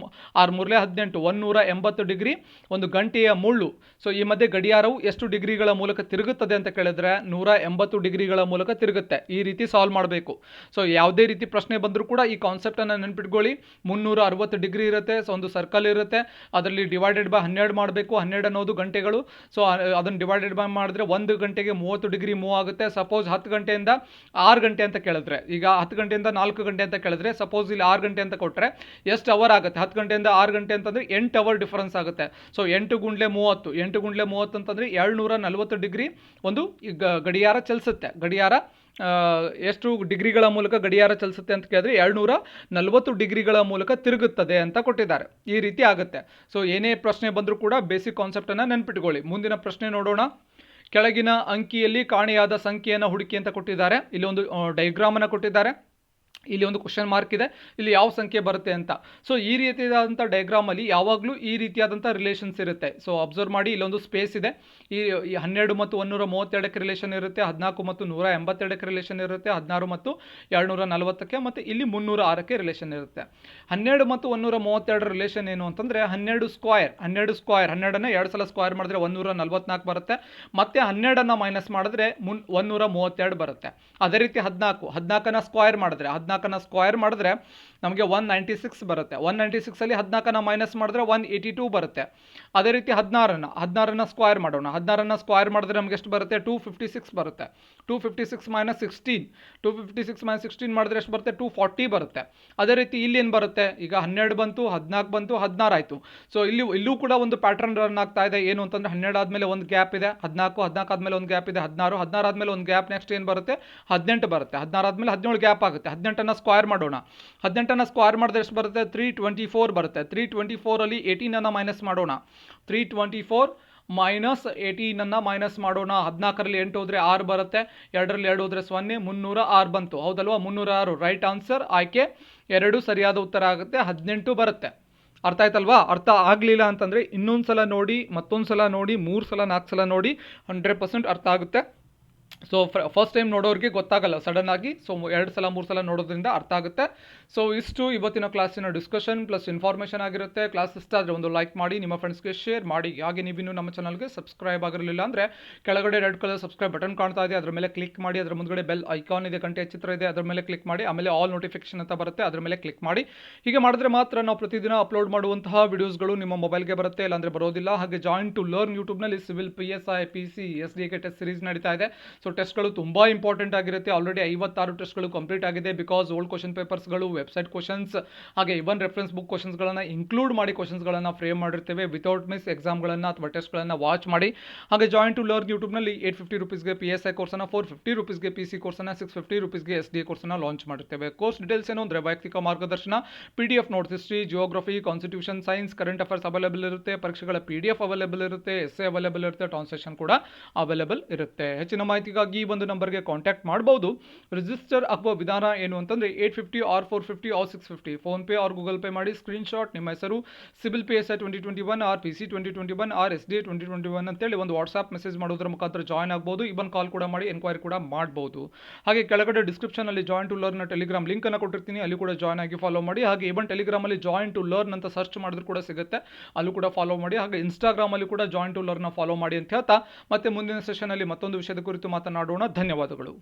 3 18 180 ಡಿಗ್ರಿ ಒಂದು ಗಂಟೆಯ ಮುಳ್ಳು. ಸೊ ಈ ಮಧ್ಯೆ ಗಡಿಯಾರವು ಎಷ್ಟು ಡಿಗ್ರಿಗಳ ಮೂಲಕ ತಿರುಗುತ್ತದೆ ಅಂತ ಕೇಳಿದ್ರೆ 180 ಡಿಗ್ರಿಗಳ ಮೂಲಕ ತಿರುಗುತ್ತೆ. ಈ ರೀತಿ ಸಾಲ್ವ್ ಮಾಡಬೇಕು. ಸೊ ಯಾವುದೇ ರೀತಿ ಪ್ರಶ್ನೆ ಬಂದರೂ ಕೂಡ ಈ ಕಾನ್ಸೆಪ್ಟನ್ನು ನೆನ್ಪಿಟ್ಕೊಳ್ಳಿ. 360 ಡಿಗ್ರಿ ಇರುತ್ತೆ. ಸೊ ಒಂದು ಸರ್ಕಲ್ ಇರುತ್ತೆ, ಅದರಲ್ಲಿ ಡಿವೈಡೆಡ್ ಬೈ 12 ಮಾಡಬೇಕು. 12 ಅನ್ನೋದು ಗಂಟೆಗಳು. ಸೊ ಅದನ್ನು ಡಿವೈಡೆಡ್ ಬೈ ಮಾಡಿದ್ರೆ 1 ಗಂಟೆಗೆ 30 ಡಿಗ್ರಿ ಮೂವ್ ಆಗುತ್ತೆ. ಸಪೋಸ್ 10 ಗಂಟೆಯಿಂದ 6 ಗಂಟೆ ಅಂತ ಕೇಳಿದ್ರೆ, ಈಗ 10 ಗಂಟೆಯಿಂದ 4 ಗಂಟೆ ಅಂತ ಕೇಳಿದ್ರೆ, ಸಪೋಸ್ ಇಲ್ಲಿ 6 ಗಂಟೆ ಅಂತ ಕೊಟ್ಟರೆ ಎಷ್ಟು ಅವರ್ ಆಗುತ್ತೆ. 10 ಗಂಟೆಯಿಂದ 6 ಗಂಟೆ ಅಂತಂದರೆ 8 ಅವರ್ ಡಿಫರೆನ್ಸ್ ಆಗುತ್ತೆ. ಸೊ 8 ಗುಂಡ್ಲೆ 30, 8 ಗುಂಡ್ಲೆ 30 ಅಂತಂದರೆ 240 ಡಿಗ್ರಿ ಒಂದು ಗಡಿಯಾರ ಚಲಿಸುತ್ತೆ. ಗಡಿಯಾರ ಎಷ್ಟು ಡಿಗ್ರಿಗಳ ಮೂಲಕ ಗಡಿಯಾರ ಚಲಿಸುತ್ತೆ ಅಂತ ಕೇಳಿದ್ರೆ 240 ಡಿಗ್ರಿಗಳ ಮೂಲಕ ತಿರುಗುತ್ತದೆ ಅಂತ ಕೊಟ್ಟಿದ್ದಾರೆ. ಈ ರೀತಿ ಆಗುತ್ತೆ. ಸೊ ಏನೇ ಪ್ರಶ್ನೆ ಬಂದರೂ ಕೂಡ ಬೇಸಿಕ್ ಕಾನ್ಸೆಪ್ಟನ್ನು ನೆನ್ಪಿಟ್ಕೊಳ್ಳಿ. ಮುಂದಿನ ಪ್ರಶ್ನೆ ನೋಡೋಣ. ಕೆಳಗಿನ ಅಂಕಿಯಲ್ಲಿ ಕಾಣೆಯಾದ ಸಂಖ್ಯೆಯನ್ನು ಹುಡುಕಿ ಅಂತ ಕೊಟ್ಟಿದ್ದಾರೆ. ಇಲ್ಲಿ ಒಂದು ಡೈಗ್ರಾಮನ್ನು ಕೊಟ್ಟಿದ್ದಾರೆ, ಇಲ್ಲಿ ಒಂದು ಕ್ವಶನ್ ಮಾರ್ಕ್ ಇದೆ, ಇಲ್ಲಿ ಯಾವ ಸಂಖ್ಯೆ ಬರುತ್ತೆ ಅಂತ. ಸೊ ಈ ರೀತಿಯಾದಂಥ ಡಯಾಗ್ರಾಮಲ್ಲಿ ಯಾವಾಗಲೂ ಈ ರೀತಿಯಾದಂಥ ರಿಲೇಷನ್ಸ್ ಇರುತ್ತೆ. ಸೊ ಅಬ್ಸರ್ವ್ ಮಾಡಿ, ಇಲ್ಲೊಂದು ಸ್ಪೇಸ್ ಇದೆ. ಈ 12 ಮತ್ತು 132ಕ್ಕೆ ರಿಲೇಷನ್ ಇರುತ್ತೆ, 14 ಮತ್ತು 182ಕ್ಕೆ ರಿಲೇಷನ್ ಇರುತ್ತೆ, 16 ಮತ್ತು 240ಕ್ಕೆ, ಮತ್ತು ಇಲ್ಲಿ 306ಕ್ಕೆ ರಿಲೇಷನ್ ಇರುತ್ತೆ. 12 ಮತ್ತು 132 ರಿಲೇಷನ್ ಏನು ಅಂತಂದರೆ 12 ಸ್ಕ್ವೈರ್ 12ಅನ್ನು 2 ಸಲ ಸ್ಕ್ವೈರ್ ಮಾಡಿದ್ರೆ 144 ಬರುತ್ತೆ, ಮತ್ತು 12ಅನ್ನು ಮೈನಸ್ ಮಾಡಿದ್ರೆ 132 ಬರುತ್ತೆ. ಅದೇ ರೀತಿ 14ಅನ್ನು ಸ್ಕ್ವೈರ್ ಮಾಡಿದ್ರೆ ನಮಗೆ 196 ಬರುತ್ತೆ. 196ಅಲ್ಲಿ 14ಅನ್ನು ಮೈನಸ್ ಮಾಡಿದ್ರೆ 182 ಬರುತ್ತೆ. ಅದೇ ರೀತಿ 16ಅನ್ನು ಸ್ಕ್ವೈರ್ ಮಾಡೋಣ. 16ಅನ್ನು ಸ್ಕ್ವೈರ್ ಮಾಡಿದ್ರೆ ನಮಗೆ ಎಷ್ಟು ಬರುತ್ತೆ, 256 ಬರುತ್ತೆ. 256 ಮೈನಸ್ 16 ಮಾಡಿದ್ರೆ ಎಷ್ಟು ಬರುತ್ತೆ, 240 ಬರುತ್ತೆ. ಅದೇ ರೀತಿ ಇಲ್ಲಿ ಏನು ಬರುತ್ತೆ, ಈಗ 12 ಬಂತು, 14 ಬಂತು, 16 ಆಯಿತು. ಸೊ ಇಲ್ಲೂ ಕೂಡ ಒಂದು ಪ್ಯಾಟರ್ನ್ ರನ್ ಆಗ್ತಾ ಇದೆ. ಏನು ಅಂತಂದರೆ 12 ಆದಮೇಲೆ ಒಂದು ಗ್ಯಾಪ್ ಇದೆ, 14 ಆದಮೇಲೆ ಒಂದು ಗ್ಯಾಪ್ ಇದೆ, 16 ಆದಮೇಲೆ ಒಂದು ಗ್ಯಾಪ್, ನೆಕ್ಸ್ಟ್ ಏನು ಬರುತ್ತೆ 18 ಬರುತ್ತೆ. 16 ಆದಮೇಲೆ 17 ಗ್ಯಾಪ್ ಆಗುತ್ತೆ. 18ಅನ್ನು ಸ್ಕ್ವೈರ್ ಮಾಡೋಣ. 18ಅನ್ನು ಸ್ಕ್ವೈರ್ ಮಾಡಿದ್ರೆ ಎಷ್ಟು ಬರುತ್ತೆ, 324 ಬರುತ್ತೆ. 324ಅಲ್ಲಿ 18ಅನ್ನು ಮೈನಸ್ ಮಾಡೋಣ. 324 ಮೈನಸ್ 18ಅನ್ನು ಮೈನಸ್ ಮಾಡೋಣ. 14ರಲ್ಲಿ 8 ಹೋದರೆ 6 ಬರುತ್ತೆ, 2ರಲ್ಲಿ 2 ಹೋದರೆ 0, 306 ಬಂತು. ಹೌದಲ್ವಾ, 306 ರೈಟ್ ಆನ್ಸರ್. ಆಯ್ಕೆ 2 ಸರಿಯಾದ ಉತ್ತರ ಆಗುತ್ತೆ, 18 ಬರುತ್ತೆ. ಅರ್ಥ ಆಯ್ತಲ್ವಾ. ಅರ್ಥ ಆಗಲಿಲ್ಲ ಅಂತಂದರೆ ಇನ್ನೊಂದು ಸಲ ನೋಡಿ, ಮತ್ತೊಂದು ಸಲ ನೋಡಿ, 3 ಸಲ 4 ಸಲ ನೋಡಿ, 100% ಅರ್ಥ ಆಗುತ್ತೆ. ಸೊ ಫಸ್ಟ್ ಟೈಮ್ ನೋಡೋರಿಗೆ ಗೊತ್ತಾಗಲ್ಲ ಸಡನ್ ಆಗಿ. ಸೊ 2 ಸಲ 3 ಸಲ ನೋಡೋದ್ರಿಂದ ಅರ್ಥ ಆಗುತ್ತೆ. ಸೊ ಇಷ್ಟು ಇವತ್ತಿನ ಕ್ಲಾಸಿನ ಡಿಸ್ಕಷನ್ ಪ್ಲಸ್ ಇನ್ಫಾರ್ಮೇಷನ್ ಆಗಿರುತ್ತೆ. ಕ್ಲಾಸ್ ಇಷ್ಟ ಆದರೆ ಒಂದು ಲೈಕ್ ಮಾಡಿ, ನಿಮ್ಮ ಫ್ರೆಂಡ್ಸ್ಗೆ ಶೇರ್ ಮಾಡಿ. ಹಾಗೆ ನೀವಿನ್ನೂ ನಮ್ಮ ಚಾನಲ್ಗೆ ಸಬ್ಸ್ಕ್ರೈಬ್ ಆಗಿರಲಿಲ್ಲ ಅಂದರೆ ಕೆಳಗಡೆ ರೆಡ್ ಕಲರ್ ಸಬ್ಸ್ಕ್ರೈಬ್ ಬಟನ್ ಕಾಣ್ತಾ ಇದೆ, ಅದರ ಮೇಲೆ ಕ್ಲಿಕ್ ಮಾಡಿ. ಅದರ ಮುಂದ್ಗಡೆ ಬೆಲ್ ಐಕಾನ್ ಇದೆ, ಗಂಟೆ ಚಿತ್ರ ಇದೆ, ಅದರ ಮೇಲೆ ಕ್ಲಿಕ್ ಮಾಡಿ. ಆಮೇಲೆ ಆಲ್ ನೋಟಿಫಿಕೇಶನ್ ಅಂತ ಬರುತ್ತೆ, ಅದರ ಮೇಲೆ ಕ್ಲಿಕ್ ಮಾಡಿ. ಹೀಗೆ ಮಾಡಿದ್ರೆ ಮಾತ್ರ ನಾವು ಪ್ರತಿದಿನ ಅಪ್ಲೋಡ್ ಮಾಡುವಂತಹ ವಿಡಿಯೋಸ್ಗಳು ನಿಮ್ಮ ಮೊಬೈಲ್ಗೆ ಬರುತ್ತೆ, ಇಲ್ಲಾಂದರೆ ಬರೋದಿಲ್ಲ. ಹಾಗೆ ಜಾಯಿನ್ ಟು ಲರ್ನ್ ಯೂಟ್ಯೂಬ್ನಲ್ಲಿ civil, PSI, PC, SDK test series ನಡೀತಾ ಇದೆ. ಸೊ ಟೆಸ್ಟ್ಗಳು ತುಂಬ ಇಂಪಾರ್ಟೆಂಟ್ ಆಗಿರುತ್ತೆ. ಆಲ್ರೆಡಿ 56 ಟೆಸ್ಟ್ಗಳು ಕಂಪ್ಲೀಟ್ ಆಗಿದೆ. ಬಿಕಾಸ್ ಓಲ್ಡ್ ಕ್ವಶನ್ ಪೇಪರ್ಸ್ಗಳು, ವೆಬ್ಸೈಟ್ ಕ್ವಶನ್ಸ್, ಹಾಗೆ ಇವನ್ ರೆಫರೆನ್ಸ್ ಬುಕ್ ಕ್ವಶನ್ಸ್ಗಳನ್ನು ಇನ್ಕ್ಲೂಡ್ ಮಾಡಿ ಕ್ವಶನ್ಸ್ಗಳನ್ನು ಫ್ರೇಮ್ ಮಾಡಿರ್ತೇವೆ. ವಿತೌಟ್ ಮಿಸ್ ಎಕ್ಸಾಮ್ಗಳನ್ನು ಅಥವಾ ಟೆಸ್ಟ್ಗಳನ್ನು ವಾಚ್ ಮಾಡಿ. ಹಾಗೆ ಜಾಯಿನ್ ಟು ಲರ್ನ್ ಯೂಟ್ಯೂಬ್ನಲ್ಲಿ 850 ರುಪೀಸ್ಗೆ PSI ಕೋರ್ಸನ್ನು, 450 ರುಪೀಸ್ಗೆ PC ಕೋರ್ಸನ್ನು, 650 ರುಪೀಸ್ಗೆ SDA ಕೋರ್ಸನ್ನು ಲಾಂಚ್ ಮಾಡಿರ್ತೇವೆ. ಕೋರ್ಸ್ ಡೀಟೇಲ್ಸ್ ಏನು ಅಂದರೆ ವೈಯಕ್ತಿಕ ಮಾರ್ಗದರ್ಶನ, PDF notes, history, geography, constitution, science, current affairs available ಇರುತ್ತೆ. ಪರೀಕ್ಷೆಗಳ PDF ಅವೈಲೇಬಲ್ ಇರುತ್ತೆ, ಎಸ್ಸೆ ಅವೈಲೇಬಲ್ ಇರುತ್ತೆ, ಟ್ರಾನ್ಸ್ಲೇಷನ್ ಕೂಡ ಅವೈಲೇಬಲ್ ಇರುತ್ತೆ. ಹೆಚ್ಚಿನ ಮಾಹಿತಿಗಾಗಿ ಒಂದು ನಂಬರ್ಗೆ ಕಾಂಟ್ಯಾಕ್ಟ್ ಮಾಡಬಹುದು. ರಿಜಿಸ್ಟರ್ ಆಗುವ ವಿಧಾನ ಏನು ಅಂತಂದರೆ 850 R 450 R 650 PhonePe R Google pay ಮಾಡಿ. ಸ್ಕ್ರೀನ್ಶಾಟ್ ನಿಮ್ಮ ಹೆಸರು, CIBIL PSI 2021 R PC 2021 R SDA 2021 ಅಂತೇಳಿ ಒಂದು ವಾಟ್ಸ್ಆ್ಯಪ್ ಮೆಸೇಜ್ ಮಾಡೋದ್ರ ಮುಖಾಂತರ ಜಾಯ್ನ್ ಆಗ್ಬೋದು. ಇವನ್ ಕಾಲ್ ಕೂಡ ಮಾಡಿ ಎನ್ಕ್ವೈರಿ ಕೂಡ ಮಾಡ್ಬೋದು. ಹಾಗೆ ಕೆಳಗಡೆ ಡಿಸ್ಕ್ರಿಪ್ಷನಲ್ಲಿ join to learn Telegram link ಅನ್ನು ಕೊಟ್ಟಿರ್ತೀನಿ, ಅಲ್ಲಿ ಕೂಡ ಜಾಯ್ನ್ ಆಗಿ ಫಾಲೋ ಮಾಡಿ. ಹಾಗೆ ಇವನ್ ಟೆಲಿಗ್ರಾಮಲ್ಲಿ ಜಾಯಿನ್ ಟು ಲರ್ನ್ ಅಂತ ಸರ್ಚ್ ಮಾಡಿದ್ರು ಕೂಡ ಸಿಗುತ್ತೆ, ಅಲ್ಲೂ ಕೂಡ ಫಾಲೋ ಮಾಡಿ. ಹಾಗೆ ಇನ್ಸ್ಟಾಗ್ರಾಮಲ್ಲಿ ಕೂಡ ಜಾಯಿನ್ ಟು ಲರ್ನ್ ಫಾಲೋ ಮಾಡಿ ಅಂತ ಹೇಳ್ತಾ ಮತ್ತೆ ಮುಂದಿನ ಸೆಷನಲ್ಲಿ ಮತ್ತೊಂದು ವಿಷಯದ ಕುರಿತು ಮಾತನಾಡೋಣ. ಧನ್ಯವಾದಗಳು.